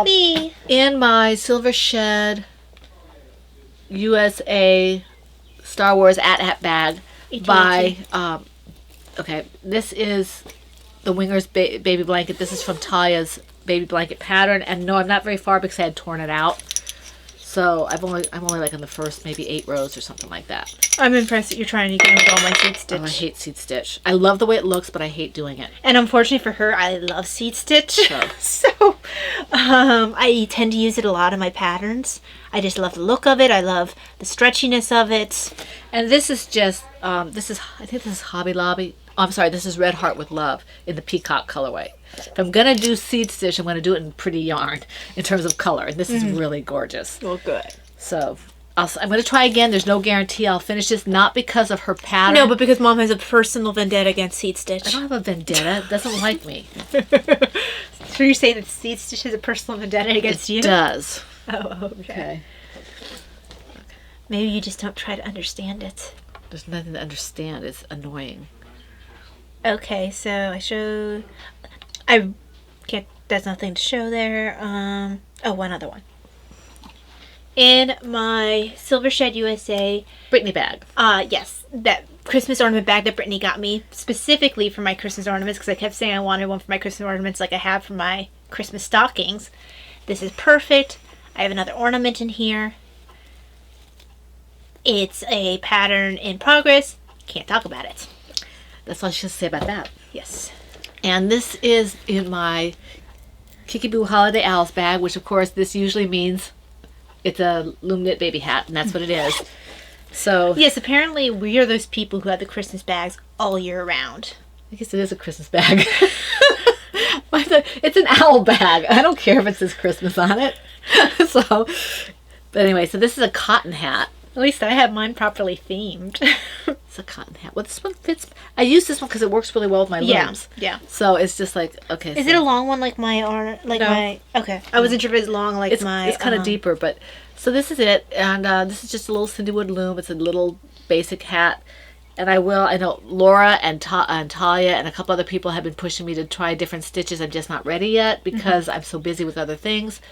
Me. In my Silver Shed USA Star Wars at bag by okay, this is the Wingers baby blanket. This is from Talia's baby blanket pattern, and no, I'm not very far because I had torn it out. So I'm only like in the first maybe 8 rows or something like that. I'm impressed that you're trying to get with all my seed stitch. Oh, I hate seed stitch. I love the way it looks, but I hate doing it. And unfortunately for her, I love seed stitch. Sure. So I tend to use it a lot in my patterns. I just love the look of it. I love the stretchiness of it. And this is just I think this is Hobby Lobby. Oh, I'm sorry, this is Red Heart with Love in the peacock colorway. If I'm gonna do seed stitch, I'm gonna do it in pretty yarn in terms of color, and this is really gorgeous. Well, good. So I'm gonna try again. There's no guarantee I'll finish this, not because of her pattern. No, but because Mom has a personal vendetta against seed I stitch. don't have a vendetta. It doesn't like me. So you're saying that seed stitch has a personal vendetta against you? It does. Oh, okay. Okay. Maybe you just don't try to understand it. There's nothing to understand. It's annoying. Okay, so I can't, there's nothing to show there. One other one. In my Silver Shed USA Brittany bag. yes, that Christmas ornament bag that Brittany got me specifically for my Christmas ornaments, because I kept saying I wanted one for my Christmas ornaments like I have for my Christmas stockings. This is perfect. I have another ornament in here. It's a pattern in progress. Can't talk about it. That's all I should say about that. Yes. And this is in my Kikiboo Holiday Owls bag, which of course this usually means it's a loom knit baby hat, and that's what it is. So Yes, apparently we are those people who have the Christmas bags all year round. I guess it is a Christmas bag. It's an owl bag. I don't care if it says Christmas on it. But anyway, so this is a cotton hat. At least I have mine properly themed. It's a cotton hat. Well, this one fits. I use this one because it works really well with my looms. Yeah. So it's just like, okay. Is it a long one like my my? Okay, I wasn't sure if it's long like my. It's kind of deeper, but so this is it, and this is just a little Cindywood loom. It's a little basic hat, and I know Laura and Talia and a couple other people have been pushing me to try different stitches. I'm just not ready yet because I'm so busy with other things.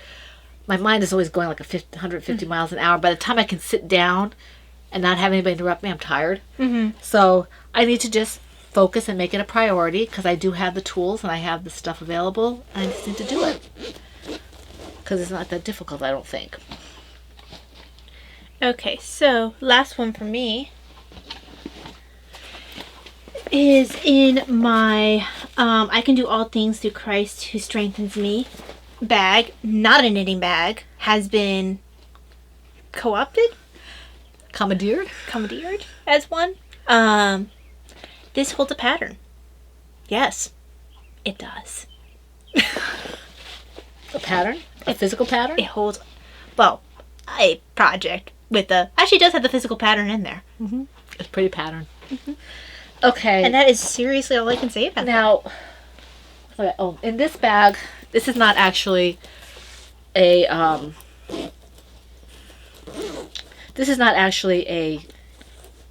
My mind is always going like 150 miles an hour. By the time I can sit down and not have anybody interrupt me, I'm tired. So I need to just focus and make it a priority because I do have the tools and I have the stuff available. And I just need to do it because it's not that difficult, I don't think. Okay, so last one for me is in my I Can Do All Things Through Christ Who Strengthens Me bag. Not a knitting bag. Has been co-opted? Commandeered as one. This holds a pattern. Yes, it does. A pattern? A physical pattern? It holds, well, a project with the, actually does have the physical pattern in there. It's a pretty pattern. Okay. And that is seriously all I can say about that. Now, in this bag, this is not actually a, this is not actually a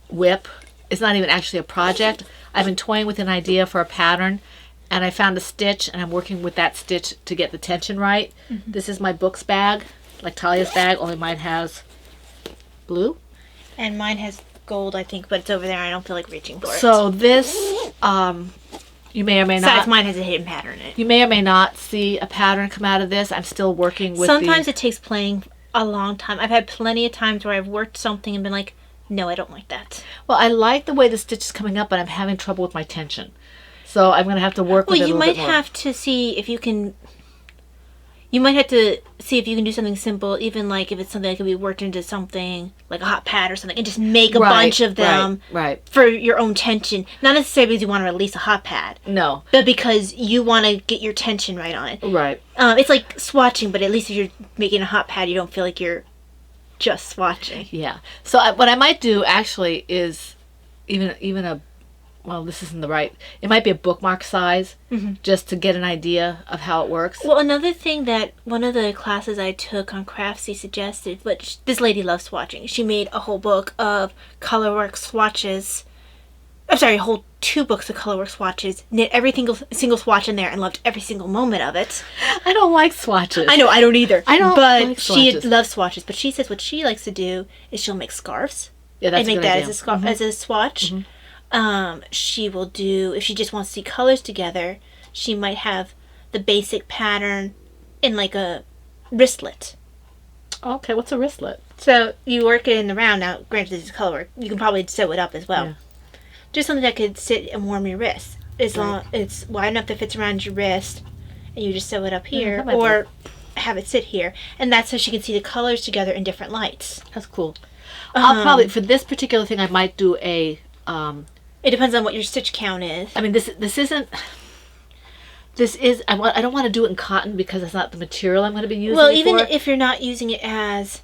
whip. It's not even actually a project. I've been toying with an idea for a pattern, and I found a stitch, and I'm working with that stitch to get the tension right. This is my books bag, like Talia's bag, only mine has blue. And mine has gold, I think, but it's over there. I don't feel like reaching for it. So this, you may or may Besides, not. mine has a hidden pattern in it. You may or may not see a pattern come out of this. I'm still working with Sometimes it takes playing a long time. I've had plenty of times where I've worked something and been like, no, I don't like that. Well, I like the way the stitch is coming up, but I'm having trouble with my tension. So I'm going to have to work with it a little bit more. Well, you might have to see if you can... You might have to see if you can do something simple, even like if it's something that can be worked into something, like a hot pad or something, and just make a bunch of them for your own tension. Not necessarily because you want to release a hot pad. No. But because you want to get your tension right on it. Right. It's like swatching, but at least if you're making a hot pad, you don't feel like you're just swatching. Yeah. So what I might do actually is even a, well, this isn't the right, it might be a bookmark size, just to get an idea of how it works. Well, another thing that one of the classes I took on Craftsy suggested, but this lady loves swatching. She made a whole book of colorwork swatches. I'm sorry, a whole 2 books of colorwork swatches, knit every single swatch in there and loved every single moment of it. I don't like swatches. I know, I don't either. I don't but like swatches. She loves swatches, but she says what she likes to do is she'll make scarves. Yeah, that's and make a good that idea. as a swatch. She will do, if she just wants to see colors together, she might have the basic pattern in like a wristlet. Okay, what's a wristlet? So you work it in the round. Now, granted, this is color work. You can probably sew it up as well. Yeah. Just something that could sit and warm your wrist. As long it's wide enough that it fits around your wrist, and you just sew it up here, that might or have it sit here, and that's so she can see the colors together in different lights. That's cool. I'll probably, for this particular thing, I might do a, It depends on what your stitch count is. I mean, this isn't, I don't want to do it in cotton because that's not the material I'm going to be using. Well, it even for. if you're not using it as,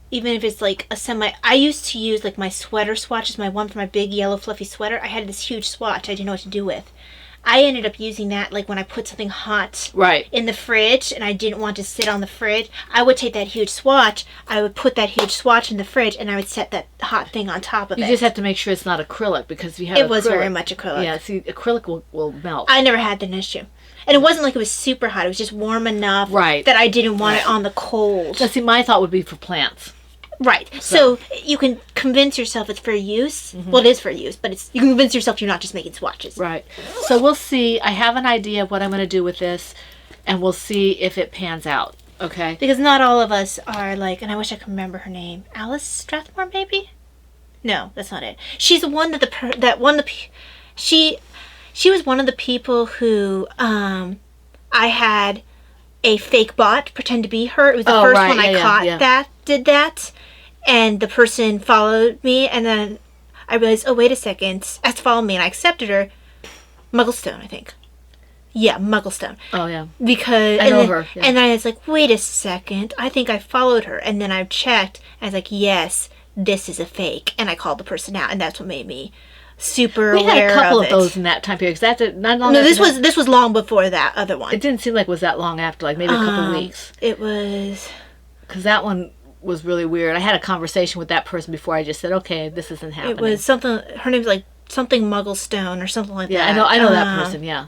even if it's like a semi, I used to use like my sweater swatches, my one for my big yellow fluffy sweater. I had this huge swatch I didn't know what to do with. I ended up using that like when I put something hot Right. in the fridge and I didn't want to sit on the fridge. I would take that huge swatch, I would put that huge swatch in the fridge, and I would set that hot thing on top of it. You just have to make sure it's not acrylic, because if you have It was acrylic- very much acrylic. Yeah, see, acrylic will melt. I never had that issue. And it wasn't like it was super hot. It was just warm enough Right. that I didn't want it on the cold. Now, see, my thought would be for plants. Right. So you can convince yourself it's for use. Well, it is for use, but you can convince yourself you're not just making swatches. Right. So we'll see. I have an idea of what I'm going to do with this, and we'll see if it pans out. Okay? Because not all of us are like, and I wish I could remember her name. Alice Strathmore, maybe? No, that's not it. She's the one she was one of the people who I had a fake bot pretend to be her. It was the first one I caught that did that. And the person followed me, and then I realized, oh, wait a second. Asked to follow me, and I accepted her. Mugglestone, I think. Yeah, Mugglestone. Oh, yeah. Because I know her. Yeah. And then I was like, wait a second. I think I followed her. And then I checked, and I was like, yes, this is a fake. And I called the person out, and that's what made me super aware of it. We had a couple of those in that time period. 'Cause that's not long. No, after this was long before that other one. It didn't seem like it was that long after, like maybe a couple weeks. It was. Because that one was really weird. I had a conversation with that person before I just said, okay, this isn't happening. It was something. Her name's like something Mugglestone or something like Yeah, that. I know that person. Yeah.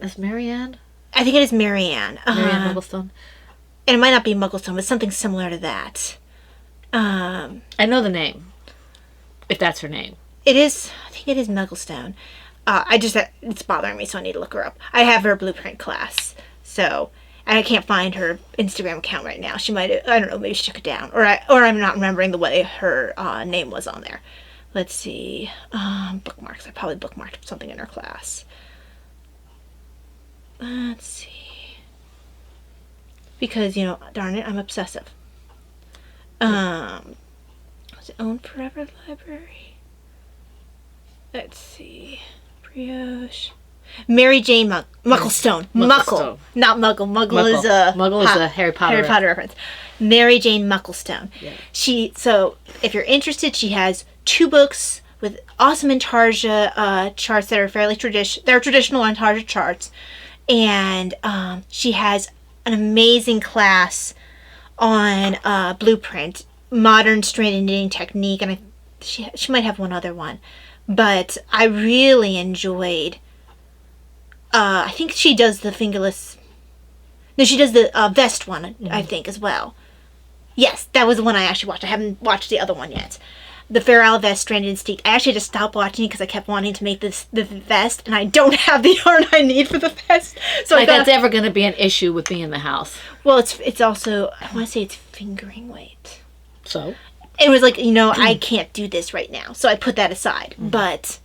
Is Marianne? I think it is Marianne. Marianne Mugglestone. And it might not be Mugglestone, but something similar to that. I know the name. If that's her name. It is. I think it is Mugglestone. It's bothering me, so I need to look her up. I have her blueprint class, so I can't find her Instagram account right now. She might. I don't know. Maybe she took it down, or I'm not remembering the way her name was on there. Let's see. Bookmarks. I probably bookmarked something in her class. Let's see. Because darn it, I'm obsessive. Was it Own Forever Library? Let's see. Brioche. Mary Jane Mucklestone. Muckle. Not Muggle. Muggle is a Harry Potter reference. Mary Jane Mucklestone. Yeah. So if you're interested, she has 2 books with awesome Intarsia charts that are fairly traditional. They're traditional Intarsia charts. And she has an amazing class on blueprint, modern strand knitting technique, and she might have one other one. But I really enjoyed. I think she does the fingerless. No, she does the vest one. I think as well. Yes, that was the one I actually watched. I haven't watched the other one yet. The Fair Owl vest, stranded in steak. I actually just stopped watching it because I kept wanting to make the vest, and I don't have the yarn I need for the vest. So that's ever going to be an issue with me in the house. Well, it's also, I want to say it's fingering weight. So? It was like, I can't do this right now. So I put that aside. Mm-hmm. But,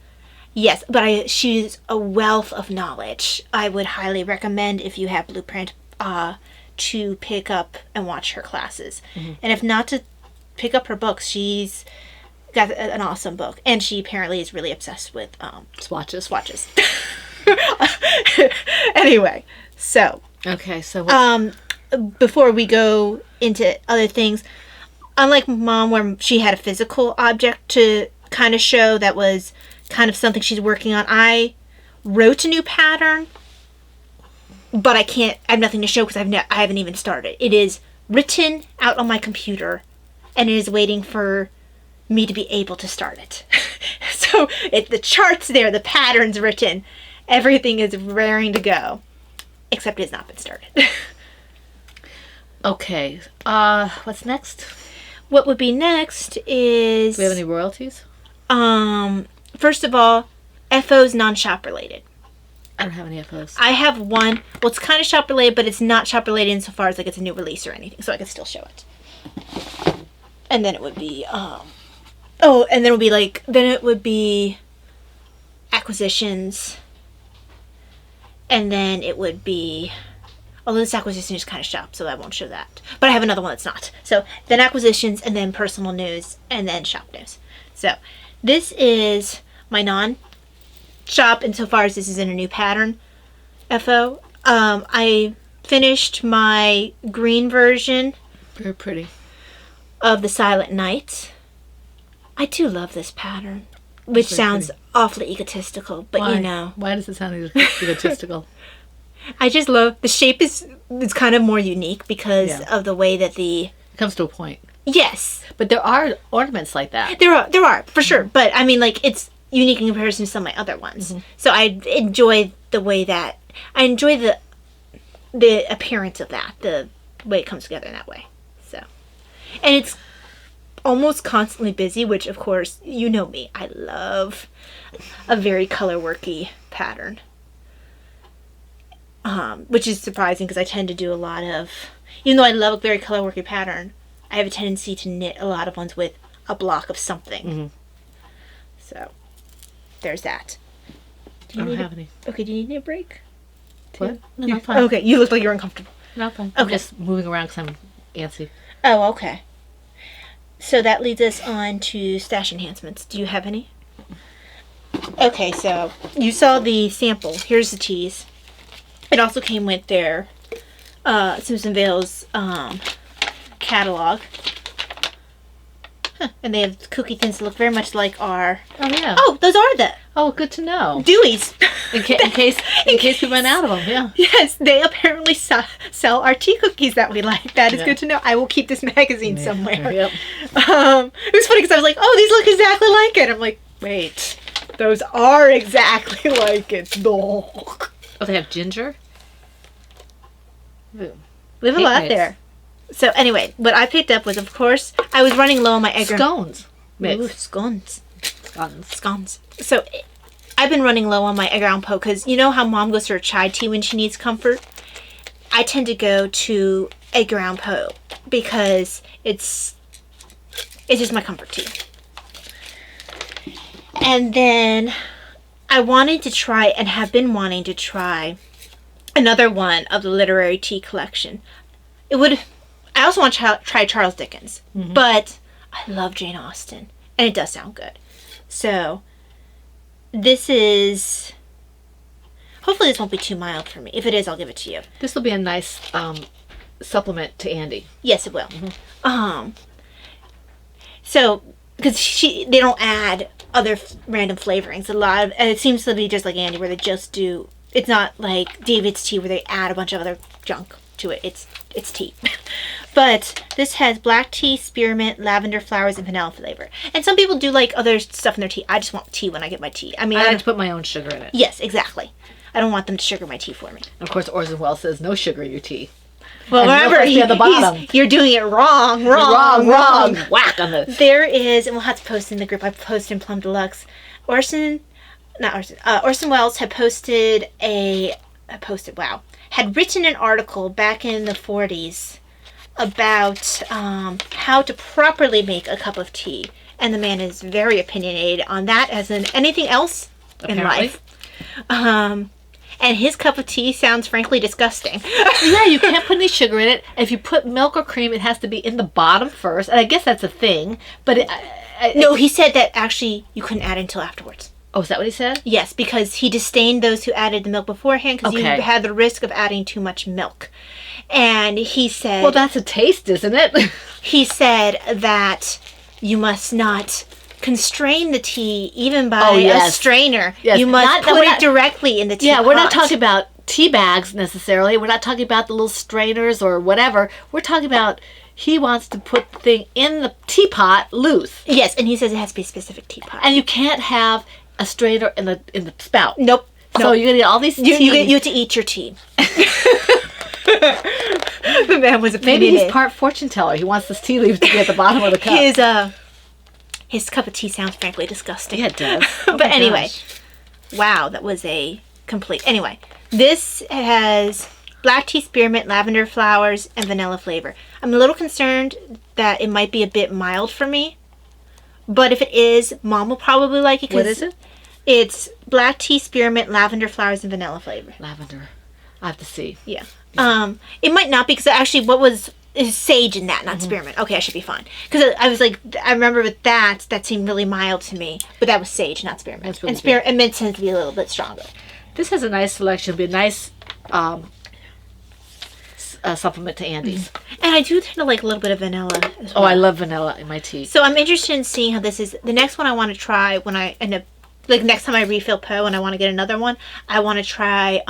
yes. But she's a wealth of knowledge. I would highly recommend, if you have Blueprint, to pick up and watch her classes. Mm-hmm. And if not, to pick up her books. She's got an awesome book. And she apparently is really obsessed with swatches. Anyway, so. Okay, so before we go into other things, unlike Mom, where she had a physical object to kind of show that was kind of something she's working on, I wrote a new pattern, but I have nothing to show because I haven't even started. It is written out on my computer, and it is waiting for me to be able to start it. So the chart's there, the pattern's written, everything is raring to go, except it has not been started. Okay, what's next? What would be next is... Do we have any royalties? First of all, FO's non-shop related. I don't have any FOs. I have one. Well, it's kind of shop related, but it's not shop related insofar as like it's a new release or anything, so I can still show it. And then it would be, then it would be acquisitions. And then it would be, although this acquisition is kind of shop, so I won't show that. But I have another one that's not. So then acquisitions, and then personal news, and then shop news. So this is my non-shop insofar as this is in a new pattern, FO. I finished my green version. Very pretty. Of the Silent Night. I do love this pattern. which very sounds awfully egotistical, but Why? you know. Why does it sound egotistical? I just love the shape is kind of more unique because Yeah. of the way that It comes to a point. yes, But there are ornaments like that. there are for sure, but I mean like it's unique in comparison to some of my other ones. So I enjoy the way that I enjoy the appearance of that, the way it comes together in that way. So, and it's almost constantly busy, which of course you know me, I love a very color worky pattern. Which is surprising because I tend to do a lot of, even though I love a very color worky pattern, I have a tendency to knit a lot of ones with a block of something. So, there's that. I don't have any. Okay, do you need a break? What? No, You- not fine. Okay, you look like you're uncomfortable. Not fine. I'm Okay. just moving around because I'm antsy. Oh, okay. So that leads us on to stash enhancements. Do you have any? Okay, so you saw the sample. Here's the tees. It also came with their Simpson Vale's catalog. Huh. And they have cookie thins that look very much like our... Oh, yeah. Oh, those are the Oh, good to know. Dewey's. In case we run out of them, yeah. Yes, they apparently sell our tea cookies that we like. That is Yeah. good to know. I will keep this magazine somewhere. Yep. It was funny because I was like, oh, these look exactly like it. I'm like, wait, those are exactly like it. No. Oh, they have ginger? We have a lot Cake there. So anyway, what I picked up was, of course, I was running low on my egg. Scones. Ooh, scones. Scones. Scones. So I've been running low on my egg round po because you know how mom goes for a chai tea when she needs comfort? I tend to go to egg round po because it's just my comfort tea. And then I wanted to try and have been wanting to try another one of the literary tea collection. I also want to try Charles Dickens, but I love Jane Austen, and it does sound good. So, this is... Hopefully this won't be too mild for me. If it is, I'll give it to you. This will be a nice supplement to Andy. Yes, it will. So, because they don't add other random flavorings. And it seems to be just like Andy, where they just do... It's not like David's tea, where they add a bunch of other junk to it. It's tea. But this has black tea, spearmint, lavender flowers, and vanilla flavor. And some people do like other stuff in their tea. I just want tea when I get my tea. I mean, I like to put my own sugar in it. yes, exactly. I don't want them to sugar my tea for me. And of course, Orson Welles says no sugar in your tea. Well, And remember, milk has to be at the bottom. you're doing it wrong. Whack on the... There is, and we'll have to post in the group. I posted in Plum Deluxe. Orson Welles had had written an article back in the 40s about how to properly make a cup of tea. And the man is very opinionated on that, as in anything else in Apparently. life. And his cup of tea sounds frankly disgusting. Yeah, you can't put any sugar in it. If you put milk or cream, it has to be in the bottom first. And I guess that's a thing. But No, he said that actually you couldn't add it until afterwards. Oh, is that what he said? Yes, because he disdained those who added the milk beforehand because you Okay. had the risk of adding too much milk. And he said... Well, that's a taste, isn't it? He said that you must not constrain the tea even by Oh, yes. a strainer. Yes. You must Not- put we're it not- directly in the tea Yeah, we're not pot. talking about tea bags necessarily. We're not talking about the little strainers or whatever. We're talking about he wants to put the thing in the teapot loose. Yes, and he says it has to be a specific teapot. And you can't have a strainer in the spout. Nope. So Nope. you're going to get all these tea. You have to eat your tea. The man was Maybe opinionated. he's part fortune teller. He wants this tea leaves to be at the bottom of the cup. His cup of tea sounds frankly disgusting. Yeah, it does. Oh But my anyway, gosh. wow, that was a complete... Anyway, this has black tea, spearmint, lavender flowers, and vanilla flavor. I'm a little concerned that it might be a bit mild for me. But if it is, Mom will probably like it. 'cause What is it? It's black tea, spearmint, lavender flowers, and vanilla flavor. Lavender. I have to see. Yeah. It might not be, because actually is sage in that, not spearmint. Okay, I should be fine. Because I was like, I remember with that seemed really mild to me. But that was sage, not spearmint. That's really And spearmint and mint tends to be a little bit stronger. This has a nice selection. It'll be a nice a supplement to Andy's. And I do tend to like a little bit of vanilla as Oh, well. I love vanilla in my tea. So I'm interested in seeing how this is. The next one I want to try when I end up, like next time I refill Poe and I want to get another one, I want to try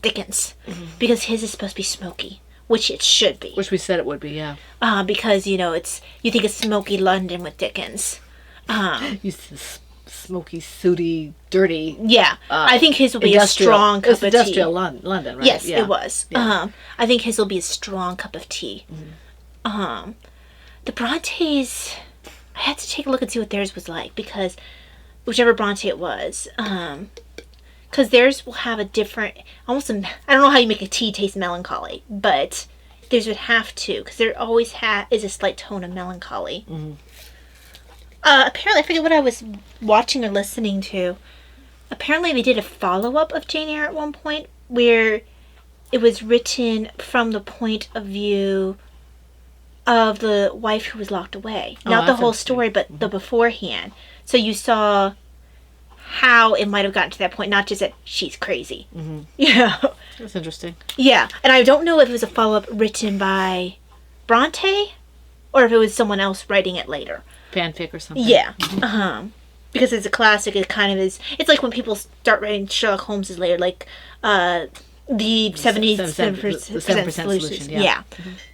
Dickens. Because his is supposed to be smoky, which it should be. Which we said it would be, yeah. Because, you think it's smoky London with Dickens. You smoky, sooty, dirty. Yeah, I think his will be a strong cup of tea. Industrial London, right? Yes, yeah. it was. Yeah. I think his will be a strong cup of tea. The Brontes, I had to take a look and see what theirs was like, because whichever Bronte it was, because theirs will have a different, I don't know how you make a tea taste melancholy, but theirs would have to, because there always is a slight tone of melancholy. Apparently, I forget what I was watching or listening to. Apparently, they did a follow-up of Jane Eyre at one point where it was written from the point of view of the wife who was locked away. Not the whole story, but the beforehand. So you saw how it might have gotten to that point, not just that she's crazy. Yeah. That's interesting. Yeah. And I don't know if it was a follow-up written by Bronte or if it was someone else writing it later. Fanfic or something. Yeah. Because it's a classic, it kind of is. It's like when people start writing Sherlock Holmes later, like the 77% solution. Yeah.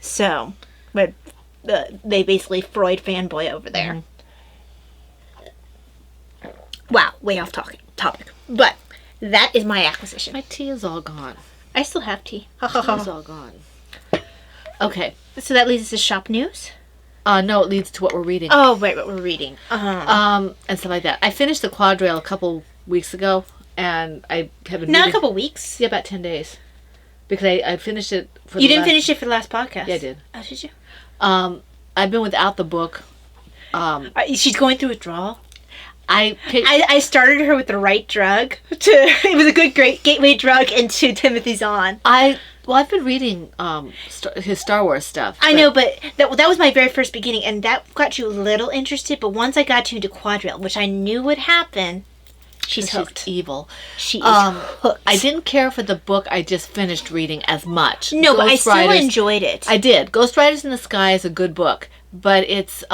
So, but they basically Freud fanboy over there. Wow, way off topic. But that is my acquisition. My tea is all gone. I still have tea. Tea is all gone. Okay. So that leads us to shop news. No, it leads to what we're reading. Oh, right, what we're reading. And stuff like that. I finished the Quadrail a couple weeks ago, and I have been Not a couple weeks. Yeah, about 10 days. Because I finished it for You didn't finish it for the last podcast? Yeah, I did. Oh, did you? I've been without the book. She's going through withdrawal? I started her with the right drug. It was a great gateway drug into Timothy Zahn. I've been reading his Star Wars stuff. I know, but that was my very first beginning, and that got you a little interested. But once I got you into Quadrille, which I knew would happen, she's hooked. She's evil. She is hooked. I didn't care for the book I just finished reading as much. No, but I still enjoyed it. I did. Ghost Riders in the Sky is a good book, but it's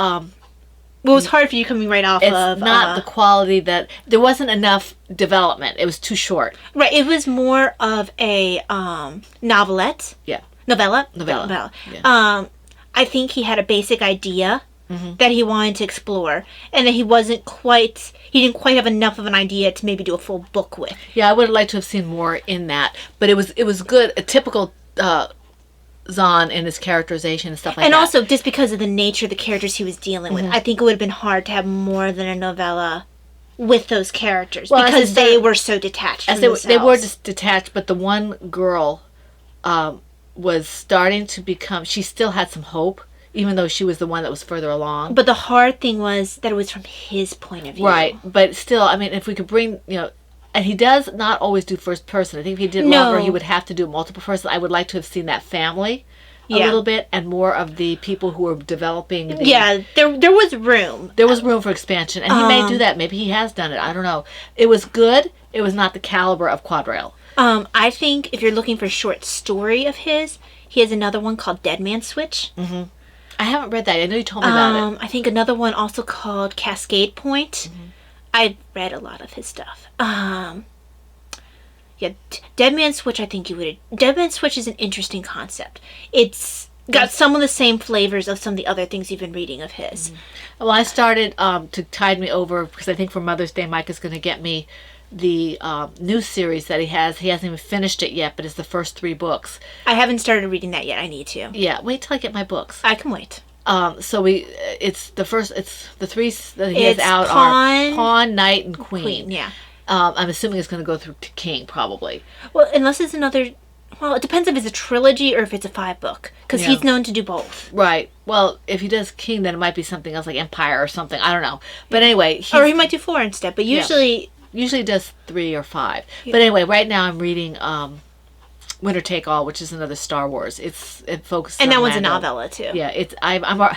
well, it was hard for you coming right off of... It's not the quality that... There wasn't enough development. It was too short. Right. It was more of a novelette. Yeah. Novella. Yeah. I think he had a basic idea that he wanted to explore, and that he didn't quite have enough of an idea to maybe do a full book with. Yeah, I would have liked to have seen more in that. But it was good. A typical... Zahn and his characterization and stuff like that. And also, just because of the nature of the characters he was dealing with, I think it would have been hard to have more than a novella with those characters, because they were so detached from themselves. They were just detached, but the one girl was starting to become... She still had some hope, even though she was the one that was further along. But the hard thing was that it was from his point of view. Right, but still, I mean, if we could bring, and he does not always do first person. I think if he did longer, he would have to do multiple person. I would like to have seen that family a little bit, and more of the people who were developing. There was room. There was room for expansion, and he may do that. Maybe he has done it. I don't know. It was good. It was not the caliber of Quadrail. I think if you're looking for a short story of his, he has another one called Dead Man Switch. I haven't read that. I know you told me about it. I think another one also called Cascade Point. I've read a lot of his stuff. Dead Man Switch, I think you would... Dead Man Switch is an interesting concept. It's got some of the same flavors of some of the other things you've been reading of his. Well, I started to tide me over, because I think for Mother's Day, Mike is going to get me the new series that he has. He hasn't even finished it yet, but it's the first 3 books. I haven't started reading that yet. I need to. Yeah, wait till I get my books. I can wait. It's the 3 that he has out are Pawn, Knight, and Queen. Yeah. I'm assuming it's going to go through to King, probably. Well, unless it's another... Well, it depends if it's a trilogy or if it's a 5-book. Because he's known to do both. Right. Well, if he does King, then it might be something else, like Empire or something. I don't know. But anyway... Or he might do 4 instead. But usually... Usually does 3 or 5. Yeah. But anyway, right now I'm reading Winner Take All, which is another Star Wars. It focuses on that one's Lando. a novella, too. Yeah, I'm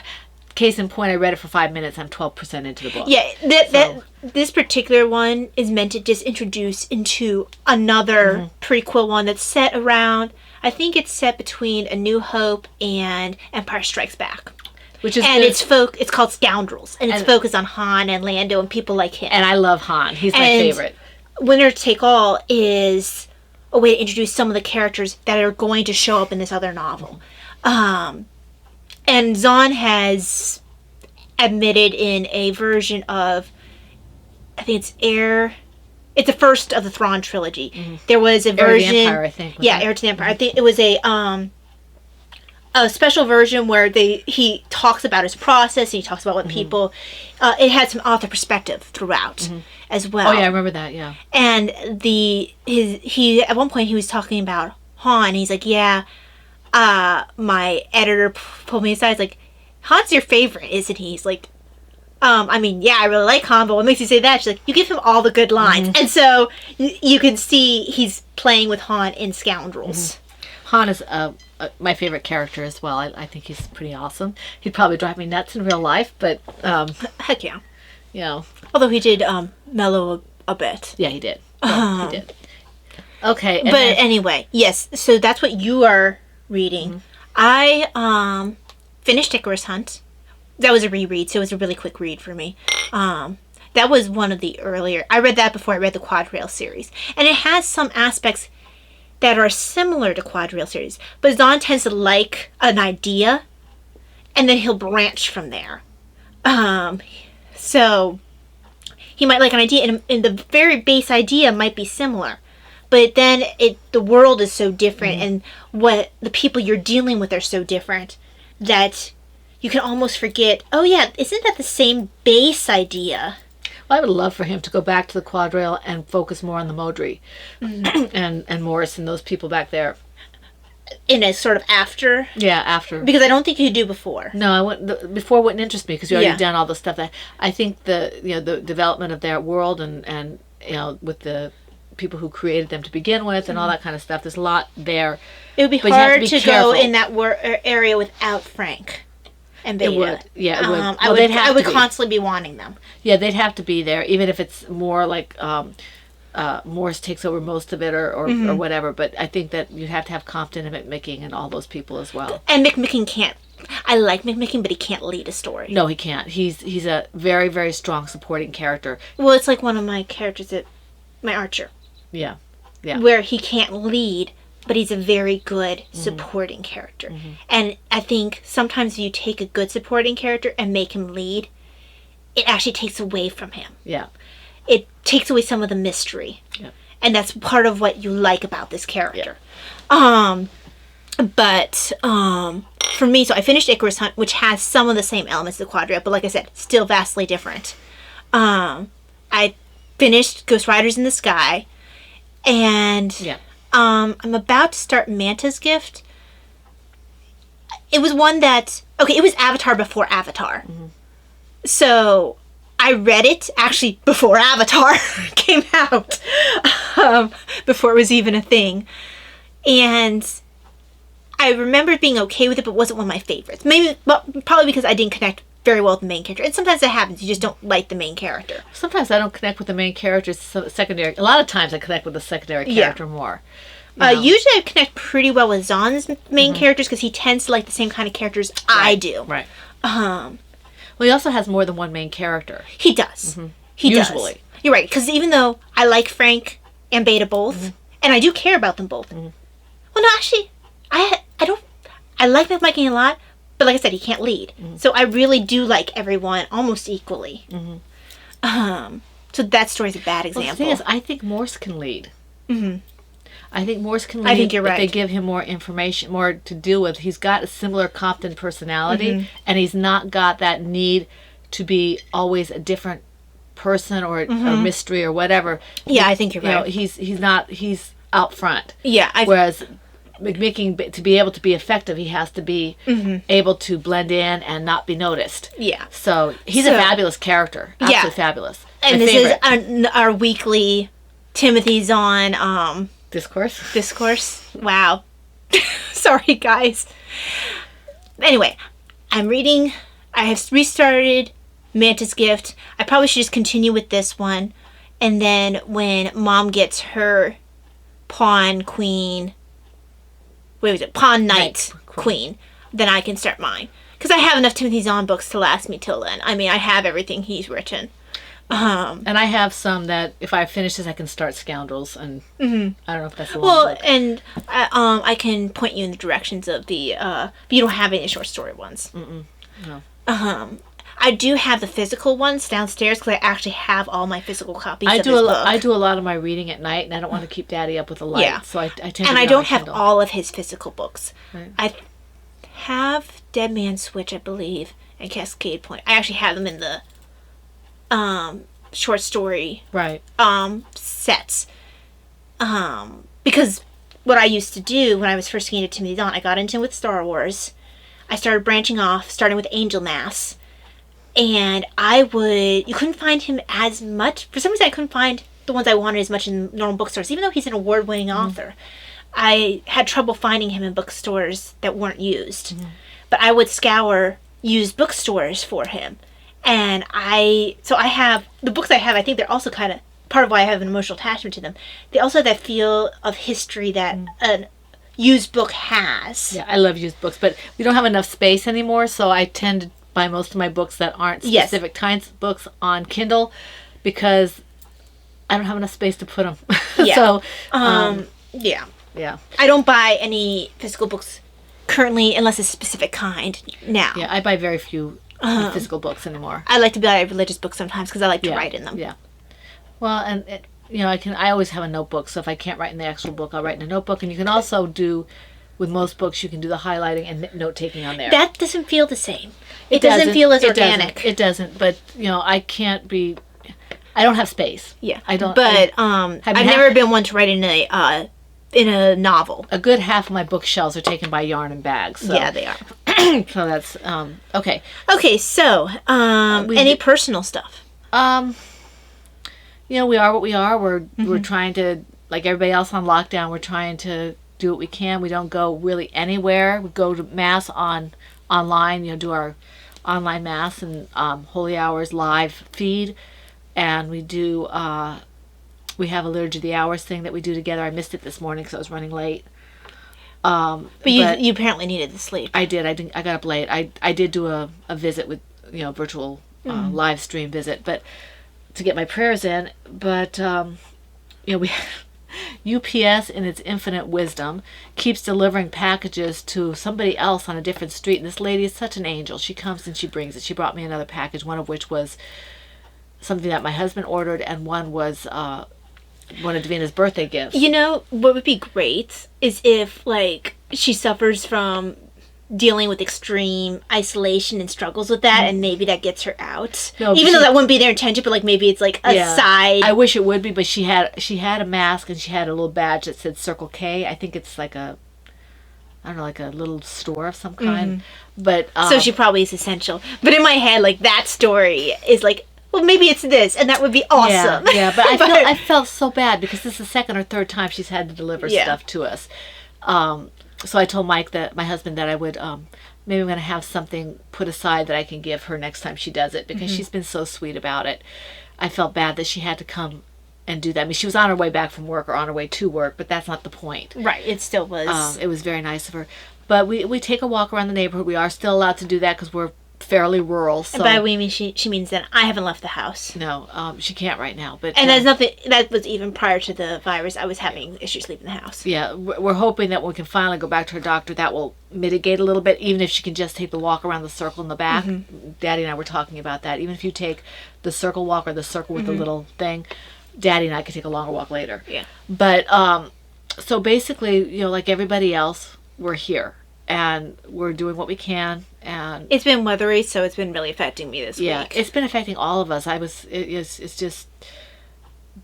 case in point, I read it for 5 minutes. I'm 12% into the book. Yeah, this particular one is meant to just introduce into another prequel one that's set around, I think it's set between A New Hope and Empire Strikes Back. Which is and good. it's called Scoundrels, and it's focused on Han and Lando and people like him. And I love Han. He's my favorite. Winner Take All is a way to introduce some of the characters that are going to show up in this other novel. And Zahn has admitted in a version of, I think it's it's the first of the Thrawn trilogy. Mm-hmm. There was a version, Heir to the Empire, I think. Yeah, Heir to the Empire. I think it was a special version where he talks about his process and he talks about what people. It had some author perspective throughout as well. Oh yeah, I remember that. Yeah. And he at one point he was talking about Han. And he's like, yeah, my editor pulled me aside. He's like, Han's your favorite, isn't he? He's like, I mean, yeah, I really like Han, but what makes you say that? She's like, you give him all the good lines. And so you can see he's playing with Han in Scoundrels. Han is my favorite character as well. I think he's pretty awesome. He'd probably drive me nuts in real life, but heck yeah. You know. Although he did mellow a bit. Yeah, he did. Yeah, he did. Okay. But anyway, yes, so that's what you are reading. I finished Icarus Hunt. That was a reread, so it was a really quick read for me. That was one of the earlier... I read that before I read the Quad Rail series. And it has some aspects that are similar to Quad Rail series. But Zahn tends to like an idea, and then he'll branch from there. So he might like an idea, and the very base idea might be similar. But then the world is so different, and what the people you're dealing with are so different that... you can almost forget, oh yeah, isn't that the same base idea? Well, I would love for him to go back to the Quadrail and focus more on the Modri and Morris and those people back there. In a sort of after? Yeah, after. Because I don't think you do before. No, before wouldn't interest me because you already done all the stuff that I think the development of their world and with the people who created them to begin with and all that kind of stuff. There's a lot there. It would be hard to go in that area without Frank. And Beta. It would. Yeah, it would. I would constantly be wanting them. Yeah, they'd have to be there, even if it's more like Morris takes over most of it or whatever. But I think that you'd have to have Compton and McMicking and all those people as well. And McMicking can't. I like McMicking, but he can't lead a story. No, he can't. He's a very, very strong supporting character. Well, it's like one of my characters my Archer. Yeah. Yeah. Where he can't lead, but he's a very good supporting character. And I think sometimes if you take a good supporting character and make him lead, it actually takes away from him. Yeah. It takes away some of the mystery. Yeah. And that's part of what you like about this character. Yeah. But for me, so I finished Icarus Hunt, which has some of the same elements of the Quadria, but like I said, still vastly different. I finished Ghost Riders in the Sky, and... yeah. I'm about to start Manta's Gift. It was one that... okay, it was Avatar before Avatar. So, I read it, actually, before Avatar came out. Before it was even a thing. And I remember being okay with it, but it wasn't one of my favorites. Probably because I didn't connect very well with the main character. And sometimes that happens. You just don't like the main character. Sometimes I don't connect with the main character. Secondary. A lot of times I connect with the secondary character more. Usually I connect pretty well with Zahn's main characters because he tends to like the same kind of characters I do. Right. Well, he also has more than one main character. He does. He Usually. does. You're right. Because even though I like Frank and Beta both, and I do care about them both. Well, no, actually, I don't. I like McMichael a lot. But like I said, he can't lead. So I really do like everyone almost equally. So that story's a bad example. Well, the thing is, I think Morse can lead. I think Morse can lead. I think you're right. If they give him more information, more to deal with. He's got a similar Compton personality, and he's not got that need to be always a different person or mystery or whatever. Yeah, I think you're right. He's out front. Yeah. Whereas... McMicking, to be able to be effective, he has to be able to blend in and not be noticed. Yeah. So he's a fabulous character. Absolutely fabulous. And this is our weekly Timothy Zahn discourse. Wow. Sorry, guys. Anyway, I'm reading. I have restarted Manta's Gift. I probably should just continue with this one, and then when Mom gets her Pawn Queen what was it, Pawn Knight Knight Queen, then I can start mine. Because I have enough Timothy Zahn books to last me till then. I mean, I have everything he's written. And I have some that if I finish this, I can start Scoundrels, and I don't know if that's a long Well, book. and I can point you in the directions of the. But you don't have any short story ones. No. I do have the physical ones downstairs because I actually have all my physical copies. I of do his a book. I do a lot of my reading at night, and I don't want to keep Daddy up with the light, Yeah. so I tend to And read I on don't my have Kindle. all of his physical books. Right. I have Dead Man's Switch, I believe, and Cascade Point. I actually have them in the short story Right. sets. Because what I used to do when I was first getting into Timothy Zahn, I got into him with Star Wars. I started branching off, starting with Angel Mass. And you couldn't find him as much. For some reason, I couldn't find the ones I wanted as much in normal bookstores, even though he's an award-winning author. I had trouble finding him in bookstores that weren't used. But I would scour used bookstores for him. And I have, the books I have, I think they're also kind of, part of why I have an emotional attachment to them. They also have that feel of history that a used book has. Yeah, I love used books, but we don't have enough space anymore, so I tend to buy most of my books that aren't Yes. specific kinds of books on Kindle because I don't have enough space to put them. Yeah. So, Yeah. yeah. I don't buy any physical books currently unless it's a specific kind now. Yeah, I buy very few physical books anymore. I like to buy religious books sometimes because I like to Yeah, write in them. Yeah. Well, and I always have a notebook, so if I can't write in the actual book, I'll write in a notebook. And you can also do, with most books, you can do the highlighting and note taking on there. That doesn't feel the same. It doesn't feel as organic. It doesn't. But I can't be. I don't have space. Yeah, I don't. But I've I've never been one to write in a novel. A good half of my bookshelves are taken by yarn and bags. So. Yeah, they are. So that's okay. Okay, so any personal stuff? We are what we are. We're trying to, like everybody else on lockdown, we're trying to do what we can. We don't go really anywhere. We go to mass online. Do our online mass and holy hours live feed, and we do. We have a Liturgy of the Hours thing that we do together. I missed it this morning because I was running late. But you apparently needed the sleep. I did. I got up late. I did do a visit with virtual live stream visit, but to get my prayers in. But we UPS in its infinite wisdom keeps delivering packages to somebody else on a different street. And this lady is such an angel. She comes and she brings it. She brought me another package, one of which was something that my husband ordered, and one was one of Davina's birthday gifts. What would be great is if, like, she suffers from dealing with extreme isolation and struggles with that, and maybe that gets her out. No, even though that wouldn't be their intention, but like maybe it's like a side. I wish it would be, but she had a mask and she had a little badge that said Circle K. I think it's like a little store of some kind. But so she probably is essential. But in my head, like, that story is like, well, maybe it's this, and that would be awesome. Yeah, but I felt so bad because this is the second or third time she's had to deliver stuff to us. So I told Mike, that my husband, that I would maybe I'm going to have something put aside that I can give her next time she does it, because she's been so sweet about it. I felt bad that she had to come and do that. I mean, she was on her way back from work or on her way to work, but that's not the point. Right, it still was. It was very nice of her. But we take a walk around the neighborhood. We are still allowed to do that because we're fairly rural. So. By we mean she means that I haven't left the house. No, she can't right now. But and there's nothing, that was even prior to the virus. I was having issues leaving the house. Yeah, we're hoping that when we can finally go back to her doctor, that will mitigate a little bit, even if she can just take the walk around the circle in the back. Daddy and I were talking about that. Even if you take the circle walk or the circle with the little thing, Daddy and I could take a longer walk later. Yeah. But so basically, like everybody else, we're here and we're doing what we can. And it's been weathery, so it's been really affecting me this week. Yeah, it's been affecting all of us. It's just,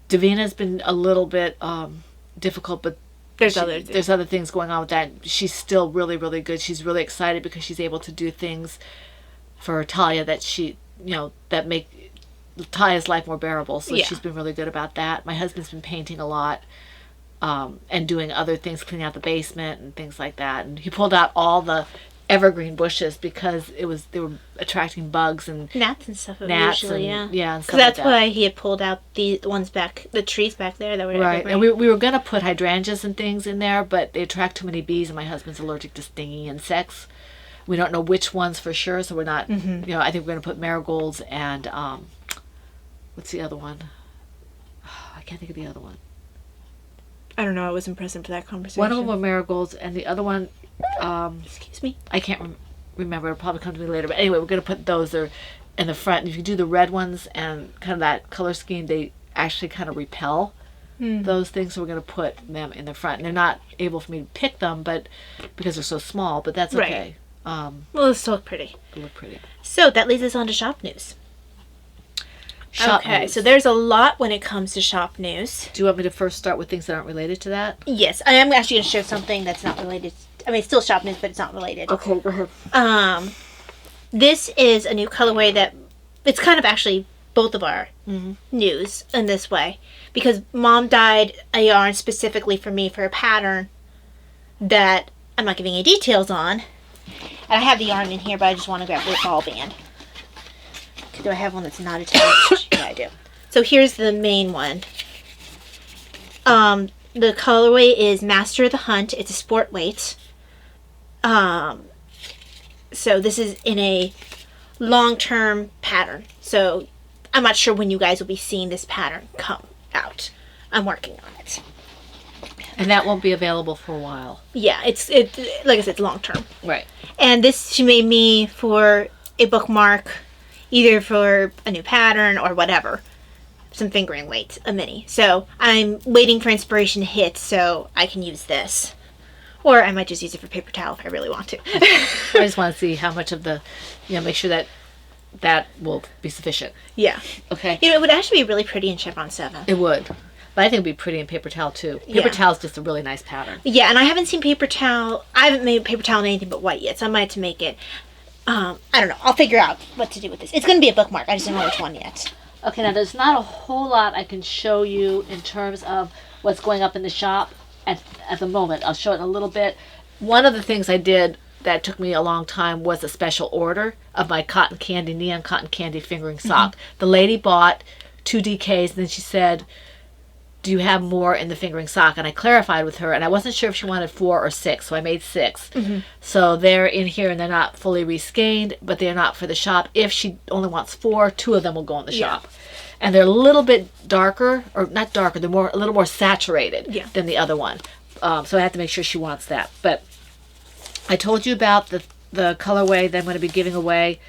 Davina's been a little bit difficult, but there's other things going on with that. She's still really, really good. She's really excited because she's able to do things for Talia that that make Talia's life more bearable. So she's been really good about that. My husband's been painting a lot. And doing other things, cleaning out the basement and things like that. And he pulled out evergreen bushes because they were attracting bugs and Gnats and stuff. gnats Usually, and yeah. and stuff Because that's like that. why he had pulled out the ones back, the trees back there that were Right, evergreen. and we were gonna put hydrangeas and things in there, but they attract too many bees, and my husband's allergic to stinging insects. We don't know which ones for sure, so we're not. You know, I think we're gonna put marigolds and what's the other one? I can't think of the other one. I don't know. I wasn't present for that conversation. One of them were marigolds, and the other one, Excuse me. I can't remember. It'll probably come to me later. But anyway, we're gonna put those there in the front. And if you do the red ones and kind of that color scheme, they actually kind of repel those things. So we're gonna put them in the front. And they're not able for me to pick them, but because they're so small. But that's Right. okay. Well, it's still pretty. They look pretty. So that leads us on to shop news. Shop Okay, news. so there's a lot when it comes to shop news. Do you want me to first start with things that aren't related to that? Yes, I am actually going to show something that's not related. I mean, it's still shop news, but it's not related. Okay, go ahead. This is a new colorway that it's kind of actually both of our news in this way because Mom dyed a yarn specifically for me for a pattern that I'm not giving any details on. And I have the yarn in here, but I just want to grab the ball band. Do I have one that's not attached? Yeah, I do. So here's the main one. The colorway is Master of the Hunt. It's a sport weight. So this is in a long-term pattern. So I'm not sure when you guys will be seeing this pattern come out. I'm working on it. And that won't be available for a while. Yeah, it's like I said, it's long-term. Right. And this she made me for a bookmark, either for a new pattern or whatever. Some fingering weights, a mini. So I'm waiting for inspiration to hit so I can use this. Or I might just use it for paper towel if I really want to. I just want to see how much of the, make sure that will be sufficient. Yeah. Okay. You know, it would actually be really pretty in Chevron 7. It would. But I think it would be pretty in paper towel too. Paper Yeah. towel is just a really nice pattern. Yeah, and I haven't seen paper towel. I haven't made paper towel in anything but white yet, so I might have to make it. I don't know. I'll figure out what to do with this. It's going to be a bookmark. I just don't know which one yet. Okay, now there's not a whole lot I can show you in terms of what's going up in the shop at the moment. I'll show it in a little bit. One of the things I did that took me a long time was a special order of my cotton candy, neon cotton candy fingering sock. The lady bought 2 DKs and then she said, do you have more in the fingering sock? And I clarified with her, and I wasn't sure if she wanted 4 or 6, so I made 6. So they're in here, and they're not fully reskeined, but they're not for the shop. If she only wants 4, 2 of them will go in the shop. And they're a little bit darker, or not darker, they're a little more saturated than the other one. So I have to make sure she wants that. But I told you about the colorway that I'm going to be giving away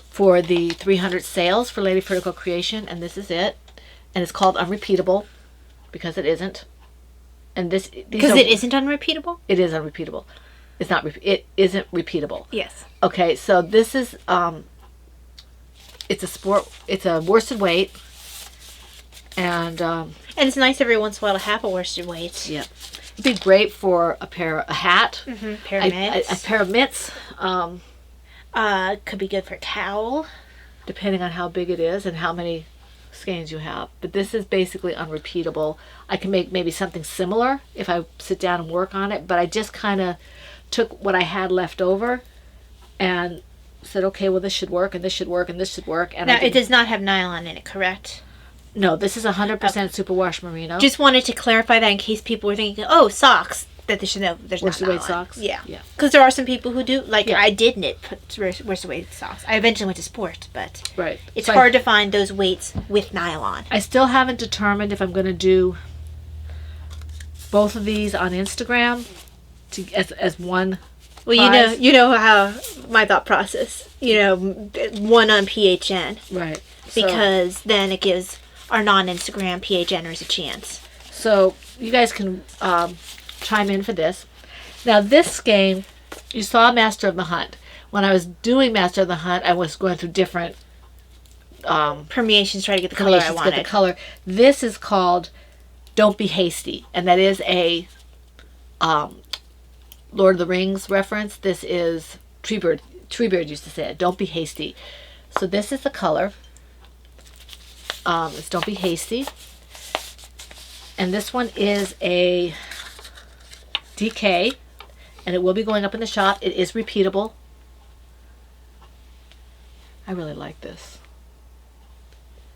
for the 300 sales for Lady Vertical Creation, and this is it. And it's called Unrepeatable. Because it isn't, and because it isn't unrepeatable. It is unrepeatable. It's not. It isn't repeatable. Yes. Okay, so this is it's a sport. It's a worsted weight, and it's nice every once in a while to have a worsted weight. yeah, it'd be great for a hat, Pair of mitts. a pair of mitts. Could be good for a towel. Depending on how big it is and how many skeins you have, but this is basically unrepeatable. I can make maybe something similar if I sit down and work on it, but I just kind of took what I had left over and said, okay, well, this should work, and this should work, and this should work. And Now, it does not have nylon in it, correct? No, this is 100% superwash merino. Just wanted to clarify that in case people were thinking, oh, socks, that they should know there's not worsted weight nylon. socks. Yeah. Yeah. Because there are some people who do, like Yeah. I did knit worsted weight socks. I eventually went to sport, but Right. it's So hard to find those weights with nylon. I still haven't determined if I'm going to do both of these on Instagram as one. Well, prize. you know how my thought process. One on PHN Right. because then it gives our non-Instagram PHNers a chance. So you guys can chime in for this. Now this skein, you saw Master of the Hunt. When I was doing Master of the Hunt, I was going through different Permeations try to get the color I combinations to wanted. get the color. This is called Don't Be Hasty, and that is a Lord of the Rings reference. This is Treebeard used to say it. Don't be hasty. So this is the color. It's Don't Be Hasty. And this one is a DK, and it will be going up in the shop. It is repeatable. I really like this.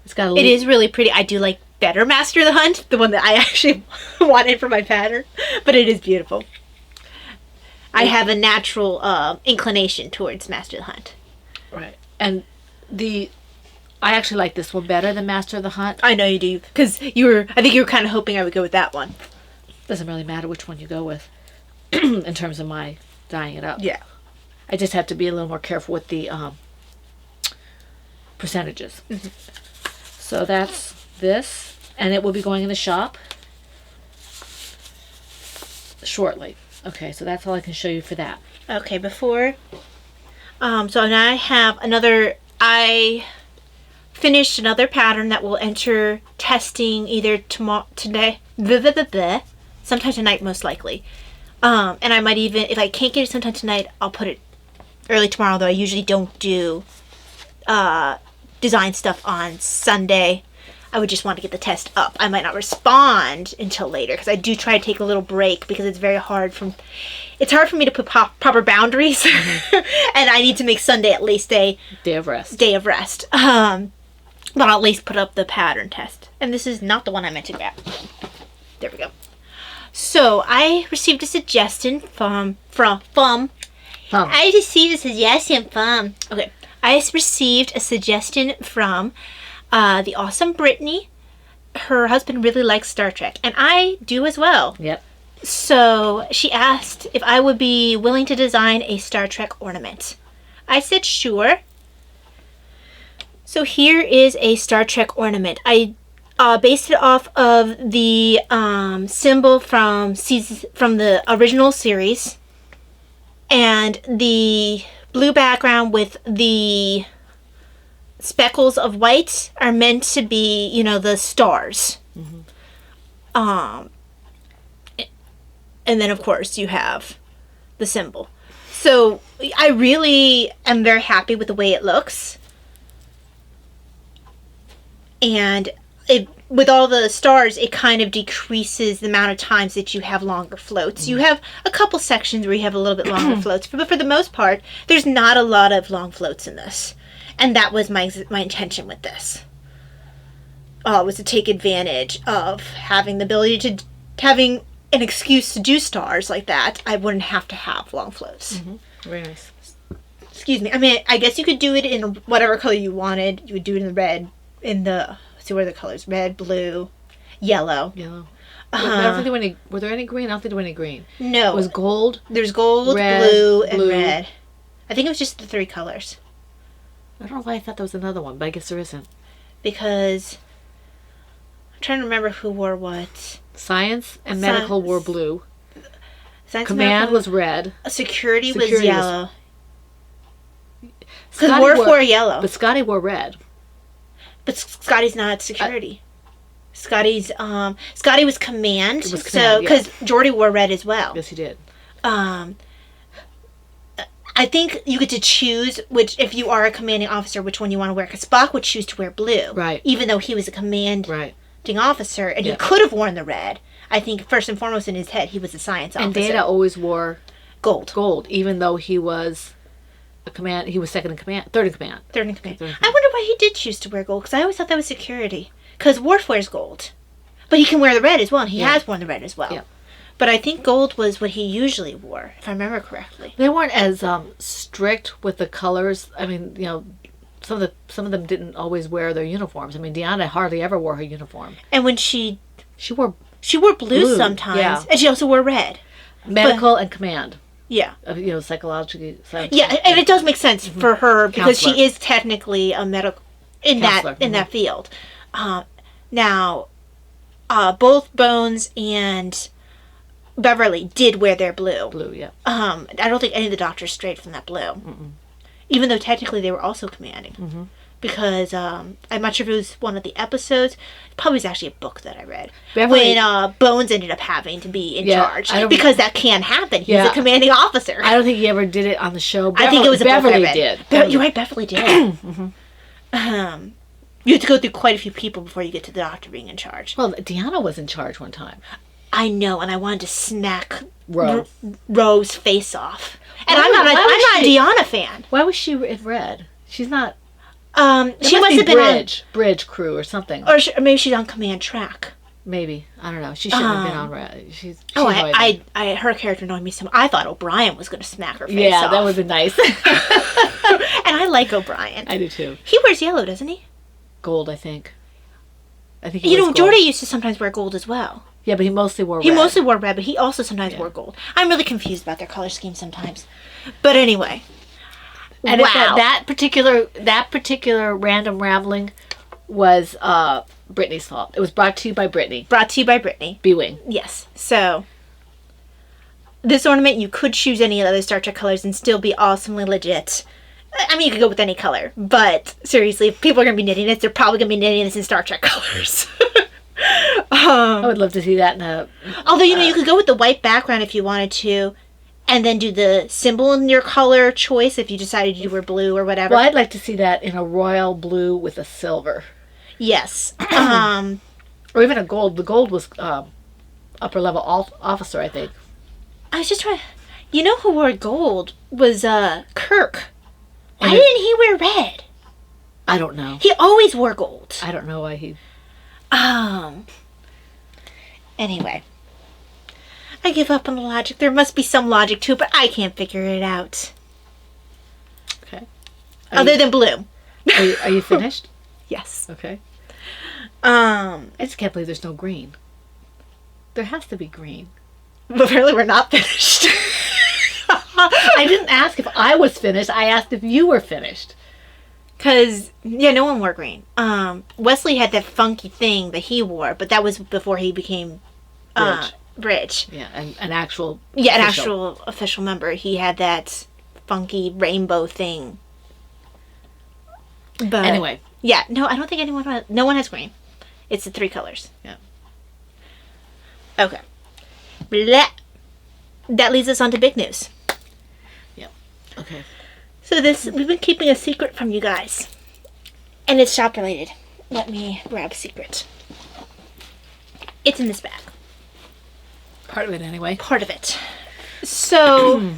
It's got a It is really pretty. I do like better Master of the Hunt, the one that I actually wanted for my pattern, but it is beautiful. I have a natural inclination towards Master of the Hunt. Right. And I actually like this one better than Master of the Hunt. I know you do, because I think you were kind of hoping I would go with that one. Doesn't really matter which one you go with in terms of my dyeing it up. Yeah. I just have to be a little more careful with the percentages. Mm-hmm. So that's this, and it will be going in the shop shortly. Okay, so that's all I can show you for that. Okay, before... so now I finished another pattern that will enter testing either today, sometime tonight most likely. And I might even, if I can't get it sometime tonight, I'll put it early tomorrow, though I usually don't do design stuff on Sunday. I would just want to get the test up. I might not respond until later, because I do try to take a little break, because it's very hard for me to put proper boundaries. And I need to make Sunday at least a Day of rest. But I'll at least put up the pattern test. And this is not the one I meant to grab. There we go. So I received a suggestion from I received a suggestion from okay. I received a suggestion from the awesome Brittany. Her husband really likes Star Trek, and I do as well. Yep. So she asked if I would be willing to design a Star Trek ornament. I said sure. So here is a Star Trek ornament. I based it off of the symbol from the original series, and the blue background with the speckles of white are meant to be, the stars. Mm-hmm. And then of course you have the symbol. So I really am very happy with the way it looks. And with all the stars, it kind of decreases the amount of times that you have longer floats. Mm. You have a couple sections where you have a little bit longer floats, but for the most part, there's not a lot of long floats in this. And that was my intention with this. Was to take advantage of having the ability to having an excuse to do stars like that. I wouldn't have to have long floats. Mm-hmm. Very nice. Excuse me. I mean, I guess you could do it in whatever color you wanted. You would do it in the red. Let's see what are the colors? Red, blue, yellow. Were there any green? I don't think there were any green. No. It was gold. There's gold, red, blue, and red. I think it was just the 3 colors. I don't know why I thought there was another one, but I guess there isn't. Because I'm trying to remember who wore what. Science and medical wore blue. Science Command was red. Security was yellow. Because Worf wore yellow. But Scotty wore red. But Scotty's not security. Scotty was command. It was command, because Geordi wore red as well. Yes, he did. I think you get to choose if you are a commanding officer, which one you want to wear. Because Spock would choose to wear blue, right? Even though he was a commanding officer, and he could have worn the red. I think first and foremost in his head, he was a science officer. And Data always wore gold, even though he was he was third in command. Third in command. I wonder why he did choose to wear gold, because I always thought that was security. Because Worf wears gold, but he can wear the red as well, and he has worn the red as well. Yeah. But I think gold was what he usually wore, if I remember correctly. They weren't as strict with the colors. I mean, some of them didn't always wear their uniforms. I mean, Deanna hardly ever wore her uniform. And when she wore blue sometimes, and she also wore red. Medical and command. Yeah. Psychologically. Yeah, and it does make sense for her, because she is technically a medical in that field. Now, both Bones and Beverly did wear their blue. Blue, yeah. I don't think any of the doctors strayed from that blue. Mm-mm. Even though technically they were also commanding. Mm-hmm. Because I'm not sure if it was one of the episodes. It probably was actually a book that I read. Beverly, when Bones ended up having to be in charge. Because that can happen. He's a commanding officer. I don't think he ever did it on the show. I think it was a Beverly book I read. did. You're right, Beverly did. Mm-hmm. You have to go through quite a few people before you get to the doctor being in charge. Well, Deanna was in charge one time. I know, and I wanted to smack Rose's face off. And I'm not a Deanna fan. Why was she in red? She's not. She must have been on, bridge crew or something. or maybe she's on command track. Maybe, I don't know. She shouldn't have been on. She's Her character annoyed me so. I thought O'Brien was going to smack her face yeah, off. that would be nice. And I like O'Brien. I do too. He wears yellow, doesn't he? Gold, I think. Jordy used to sometimes wear gold as well. Yeah, but he mostly wore red. He mostly wore red, but he also sometimes wore gold. I'm really confused about their color scheme sometimes. But anyway. And wow. that particular random rambling was Brittany's fault. It was brought to you by Brittany. Brought to you by Brittany. B-Wing. Yes. So, this ornament, you could choose any of the other Star Trek colors and still be awesomely legit. I mean, you could go with any color, but seriously, if people are going to be knitting this, they're probably going to be knitting this in Star Trek colors. I would love to see that in a... Although, you could go with the white background if you wanted to, and then do the symbol in your color choice if you decided you were blue or whatever. Well, I'd like to see that in a royal blue with a silver. Yes. Or even a gold. The gold was upper level officer, I think. I was just trying... You know who wore gold was Kirk. Why didn't he wear red? I don't know. He always wore gold. I don't know why he... Anyway. I give up on the logic. There must be some logic to it, but I can't figure it out. Okay. Other than blue. Are you finished? Yes. Okay. I just can't believe there's no green. There has to be green. But apparently we're not finished. I didn't ask if I was finished. I asked if you were finished. Because, no one wore green. Wesley had that funky thing that he wore, but that was before he became Bridge. Yeah, an actual official member. He had that funky rainbow thing. But anyway. Yeah, no, I don't think no one has green. It's the 3 colors. Yeah. Okay. Blah. That leads us on to big news. Yep. Okay. So we've been keeping a secret from you guys. And it's shop related. Let me grab secret. It's in this bag. Part of it anyway. Part of it. So,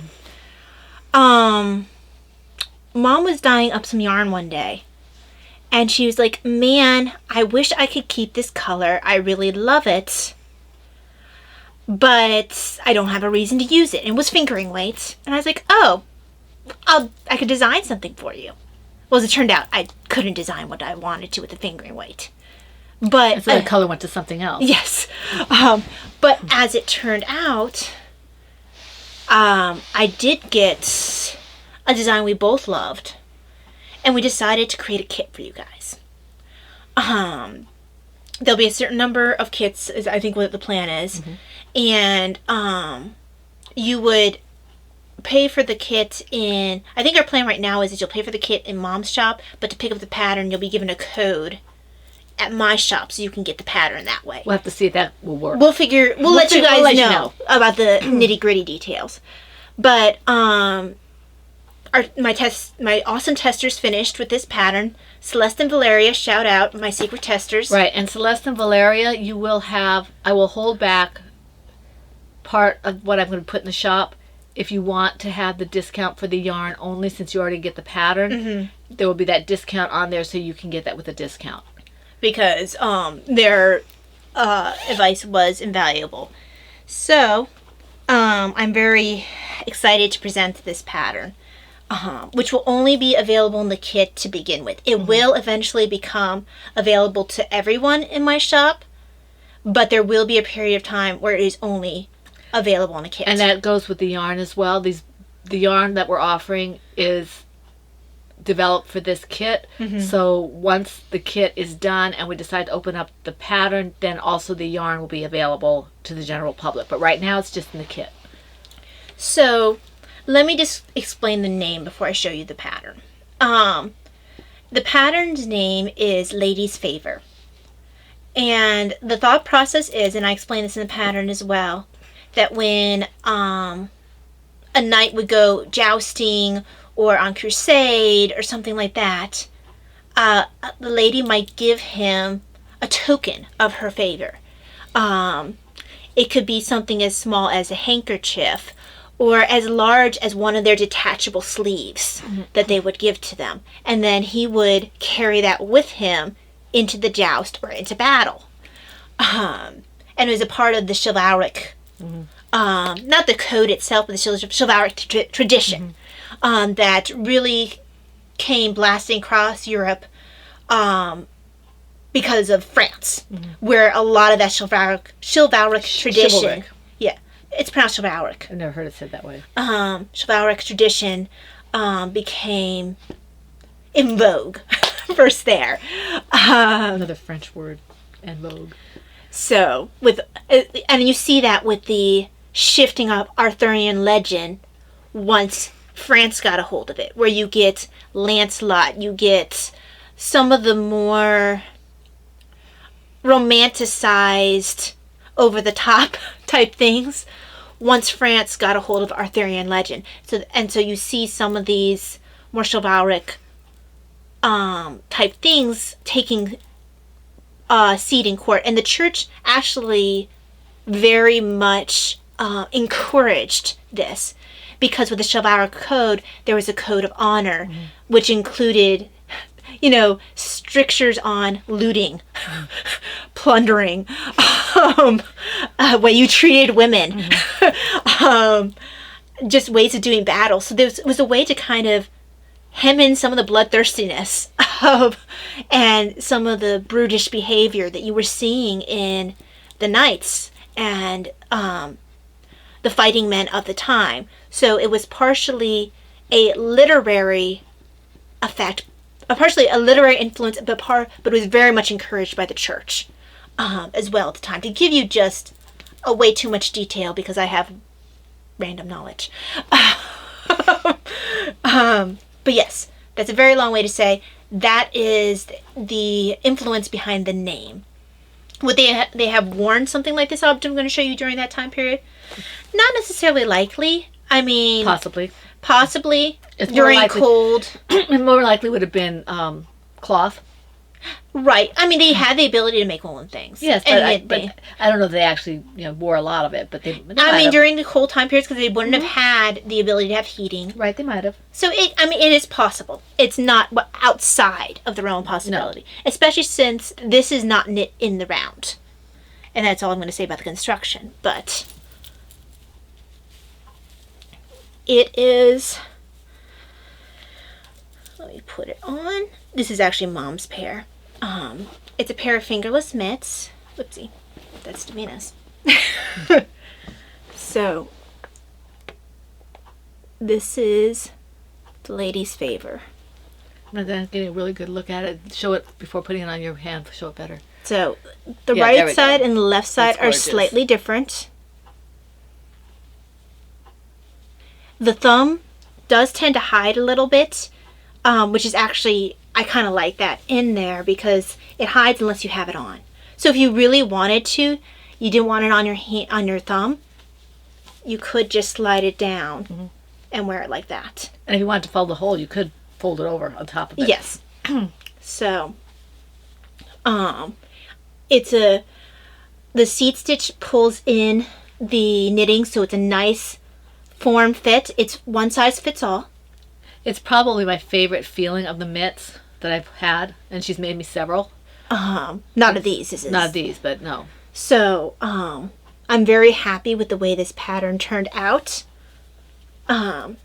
Mom was dyeing up some yarn one day. And she was like, man, I wish I could keep this color. I really love it. But I don't have a reason to use it. And it was fingering weight. And I was like, oh, I could design something for you. Well, as it turned out, I couldn't design what I wanted to with the fingering weight. But so the color went to something else. Yes. But as it turned out, I did get a design we both loved. And we decided to create a kit for you guys. There'll be a certain number of kits, is I think what the plan is. Mm-hmm. And you would pay for the kit in... I think our plan right now is that you'll pay for the kit in Mom's shop, but to pick up the pattern, you'll be given a code at my shop so you can get the pattern that way. We'll have to see if that will work. We'll let you guys know about the nitty-gritty details. But my awesome testers finished with this pattern. Celeste and Valeria, shout out, my secret testers. Right, and Celeste and Valeria, I will hold back part of what I'm going to put in the shop. If you want to have the discount for the yarn only, since you already get the pattern, there will be that discount on there so you can get that with a discount. Because their advice was invaluable. So, I'm very excited to present this pattern. Which will only be available in the kit to begin with. It will eventually become available to everyone in my shop, but there will be a period of time where it is only available in a kit. And that goes with the yarn as well. The yarn that we're offering is developed for this kit. So once the kit is done and we decide to open up the pattern, then also the yarn will be available to the general public. But right now it's just in the kit. So... let me just explain the name before I show you the pattern. The pattern's name is Lady's Favor. And the thought process is, and I explain this in the pattern as well, that when a knight would go jousting or on crusade or something like that, the lady might give him a token of her favor. It could be something as small as a handkerchief, or as large as one of their detachable sleeves that they would give to them. And then he would carry that with him into the joust or into battle. And it was a part of the chivalric, not the code itself, but the chivalric tradition that really came blasting across Europe because of France, where a lot of that chivalric tradition... Chivalric. Yeah, it's pronounced chivalric. I've never heard it said that way. Chivalric tradition became in vogue first there. Another French word, en vogue. So, and you see that with the shifting of Arthurian legend once France got a hold of it, where you get Lancelot, you get some of the more romanticized, over-the-top type things once France got a hold of Arthurian legend. So you see some of these more chivalric type things taking seat in court, and the church actually very much encouraged this, because with the chivalric code there was a code of honor, which included, strictures on looting, plundering, way you treated women, just ways of doing battle. So it was a way to kind of hem in some of the bloodthirstiness and some of the brutish behavior that you were seeing in the knights and the fighting men of the time. So it was partially a literary effect, partially a literary influence, but it was very much encouraged by the church as well at the time, to give you just a way too much detail because I have random knowledge. But yes, that's a very long way to say that is the influence behind the name. Would they have worn something like this object I'm going to show you during that time period? Not necessarily likely. I mean... Possibly. It's during cold. It more likely would have been cloth. Right. I mean, they had the ability to make woolen things. Yes, but I don't know if they actually wore a lot of it. But they I mean, during the cold time periods, because they wouldn't have had the ability to have heating. Right, they might have. So, it is possible. It's not outside of the realm of possibility. No. Especially since this is not knit in the round. And that's all I'm going to say about the construction. But it is... Let me put it on. This is actually Mom's pair. It's a pair of fingerless mitts. Whoopsie. That's Davina's. So, this is the lady's favor. I'm going to get a really good look at it. Show it before putting it on your hand. Show it better. So, the right side and the left side are slightly different. The thumb does tend to hide a little bit, which is actually... I kind of like that in there because it hides unless you have it on. So if you really wanted to, you didn't want it on your hand, on your thumb, you could just slide it down and wear it like that. And if you wanted to fold the hole, you could fold it over on top of it. Yes. So, the seat stitch pulls in the knitting, so it's a nice form fit. It's one size fits all. It's probably my favorite feeling of the mitts that I've had, and she's made me several. Not of these. This is not of these, but no. So, I'm very happy with the way this pattern turned out. And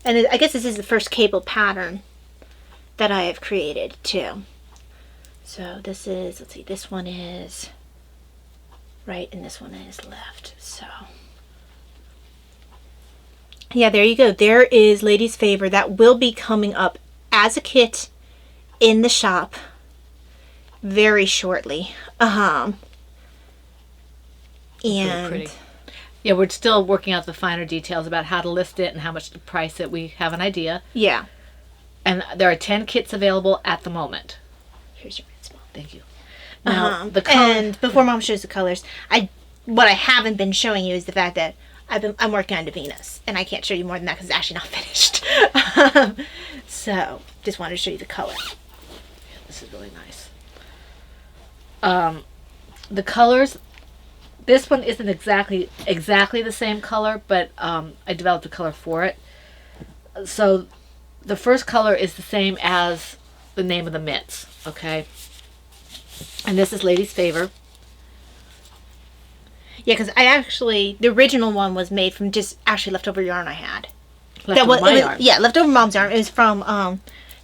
I guess this is the first cable pattern that I have created too. So this is, let's see, this one is right and this one is left. So yeah, there you go. There is Lady's Favor. That will be coming up as a kit in the shop very shortly. And pretty. Yeah, we're still working out the finer details about how to list it and how much to price it. We have an idea. Yeah. And there are 10 kits available at the moment. Here's your red spot. Thank you. Now, and before Mom shows the colors, what I haven't been showing you is the fact that I'm working on Davina's, and I can't show you more than that because it's actually not finished. So, just wanted to show you the color. Yeah, this is really nice. The colors This one isn't exactly the same color, but I developed a color for it. So the first color is the same as the name of the mitts, okay? And this is Lady's Favor. Yeah, because the original one was made from just actually leftover yarn I had. Yarn. Yeah, leftover mom's yarn. It was from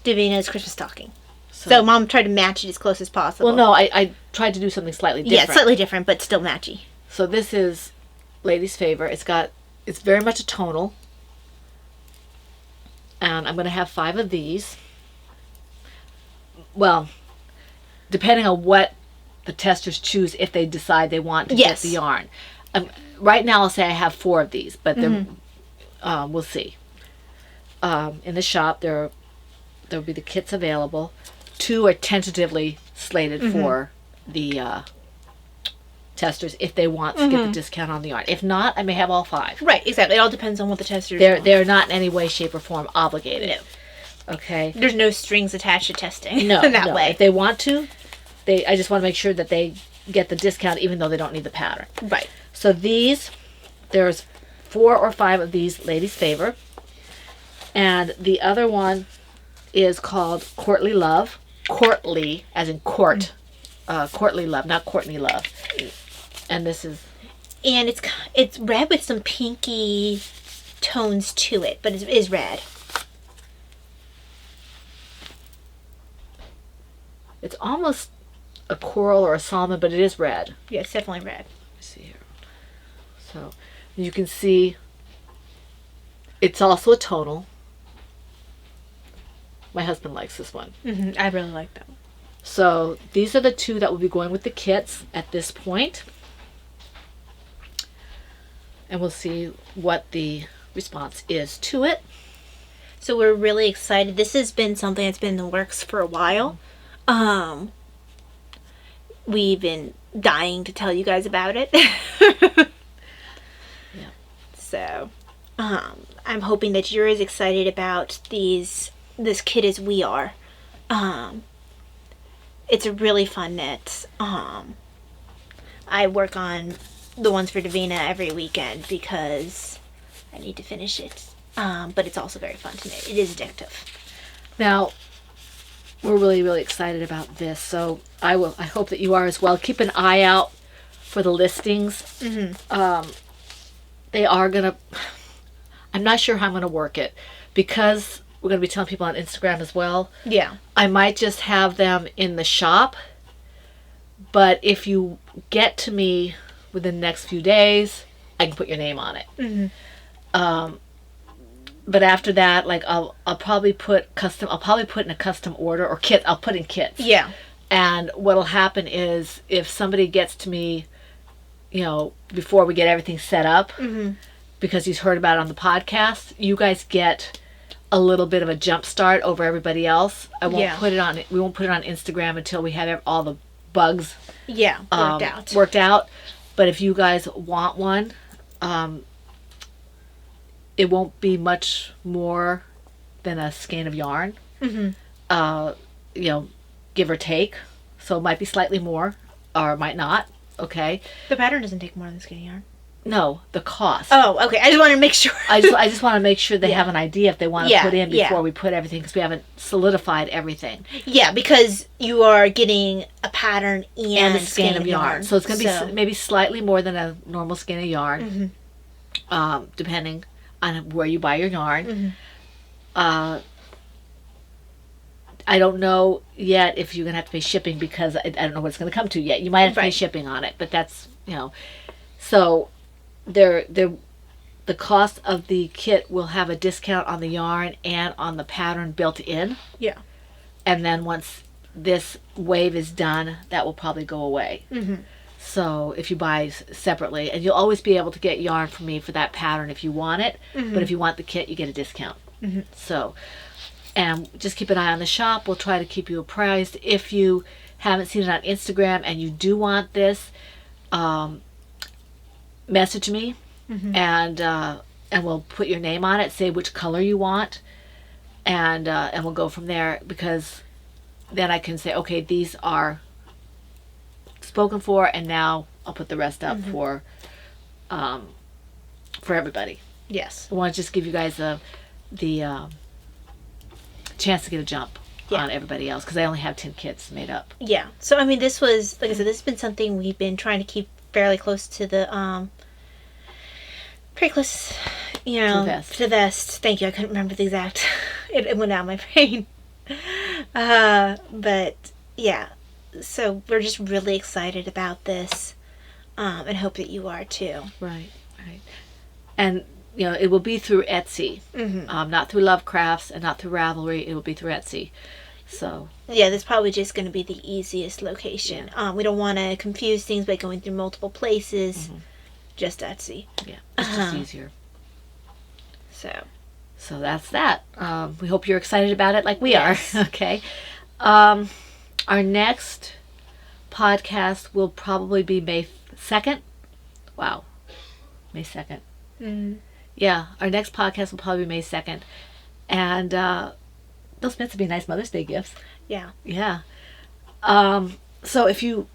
Davina's Christmas stocking. So mom tried to match it as close as possible. Well, no, I tried to do something slightly different. Yeah, slightly different, but still matchy. So this is Lady's Favor. It's very much a tonal. And I'm going to have 5 of these. Well, depending on what the testers choose, if they decide they want to get the yarn. Right now I'll say I have 4 of these, but we'll see. In the shop there'll be the kits available. 2 are tentatively slated for the testers if they want to get the discount on the yarn. If not, I may have all 5. Right, exactly. It all depends on what the testers want. They're not in any way, shape, or form obligated. No. Okay. There's no strings attached to testing. No, in that way. If they want to, I just want to make sure that they get the discount even though they don't need the pattern. Right. So there's 4 or 5 of these Lady's Favor. And the other one is called Courtly Love. Courtly, as in court. Courtly Love, not Courtney Love. And this is... And it's red with some pinky tones to it, but it is red. It's almost a coral or a salmon, but it is red. Yeah, it's definitely red. Let's see here. So you can see it's also a tonal. My husband likes this one. I really like that one. So these are the 2 that will be going with the kits at this point. And we'll see what the response is to it. So we're really excited. This has been something that's been in the works for a while. We've been dying to tell you guys about it. Yeah. So, I'm hoping that you're as excited about this kit as we are. It's a really fun knit. I work on the ones for Davina every weekend because I need to finish it. But it's also very fun to knit. It is addictive. Now, we're really, really excited about this. So I hope that you are as well. Keep an eye out for the listings. They are going to... I'm not sure how I'm going to work it because we're going to be telling people on Instagram as well. Yeah. I might just have them in the shop. But if you get to me within the next few days, I can put your name on it. But after that, like I'll probably put in a custom order or kit. I'll put in kits. Yeah. And what'll happen is if somebody gets to me, before we get everything set up, because he's heard about it on the podcast, you guys get a little bit of a jump start over everybody else. We won't put it on Instagram until we have all the bugs worked out. But if you guys want one, it won't be much more than a skein of yarn, give or take. So it might be slightly more, or it might not. Okay. The pattern doesn't take more than a skein of yarn. No, the cost. Oh, okay. I just wanted to make sure. I just want to make sure they have an idea if they want to put in before we put everything, because we haven't solidified everything. Yeah, because you are getting a pattern and a skein of yarn. So it's going to be maybe slightly more than a normal skein of yarn, depending on where you buy your yarn. I don't know yet if you're going to have to pay shipping because I don't know what it's going to come to yet. You might have to pay shipping on it, but that's, So the cost of the kit will have a discount on the yarn and on the pattern built in. Yeah. And then once this wave is done, that will probably go away. So if you buy separately, and you'll always be able to get yarn from me for that pattern if you want it, but if you want the kit, you get a discount. So, and just keep an eye on the shop. We'll try to keep you apprised. If you haven't seen it on Instagram and you do want this, message me, and we'll put your name on it, say which color you want, and we'll go from there, because then I can say, okay, these are spoken for, and now I'll put the rest up for everybody. Yes. I want to just give you guys the chance to get a jump on everybody else, because I only have 10 kits made up. Yeah. So, I mean, this was, like I said, this has been something we've been trying to keep fairly close to the, pretty close, you know, to the vest. Thank you. I couldn't remember the exact, it went out of my brain. But, yeah. So, we're just really excited about this, and hope that you are too. Right. And, you know, it will be through Etsy, not through Lovecrafts and not through Ravelry. It will be through Etsy. So yeah, that's probably just going to be the easiest location. We don't want to confuse things by going through multiple places. Just Etsy. Yeah, it's just easier. So that's that. We hope you're excited about it, like we are. Okay. Our next podcast will probably be May 2nd. Wow, May 2nd. Yeah, our next podcast will probably be May 2nd, and those meant to be nice Mother's Day gifts. Yeah. So if you...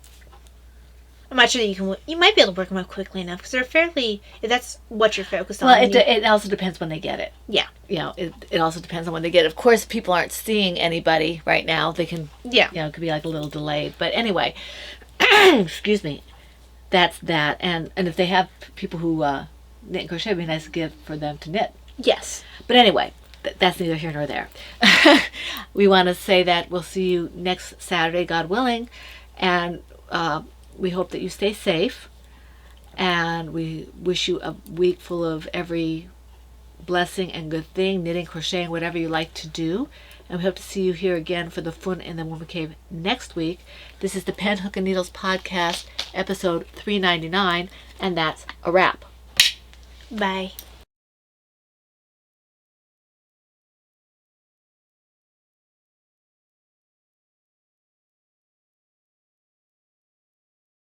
I'm not sure that you might be able to work them up quickly enough, because they're fairly, if that's what you're focused on. Well, it also depends when they get it. Yeah. You know, it also depends on when they get it. Of course, if people aren't seeing anybody right now, they can, you know, it could be like a little delayed. But anyway, excuse me, that's that. And if they have people who knit and crochet, it'd be a nice gift for them to knit. Yes. But anyway, that's neither here nor there. We want to say that we'll see you next Saturday, God willing, and we hope that you stay safe, and we wish you a week full of every blessing and good thing, knitting, crocheting, whatever you like to do. And we hope to see you here again for the Fun in the Woman Cave next week. This is the Pen, Hook, and Needles podcast, episode 399, and that's a wrap. Bye.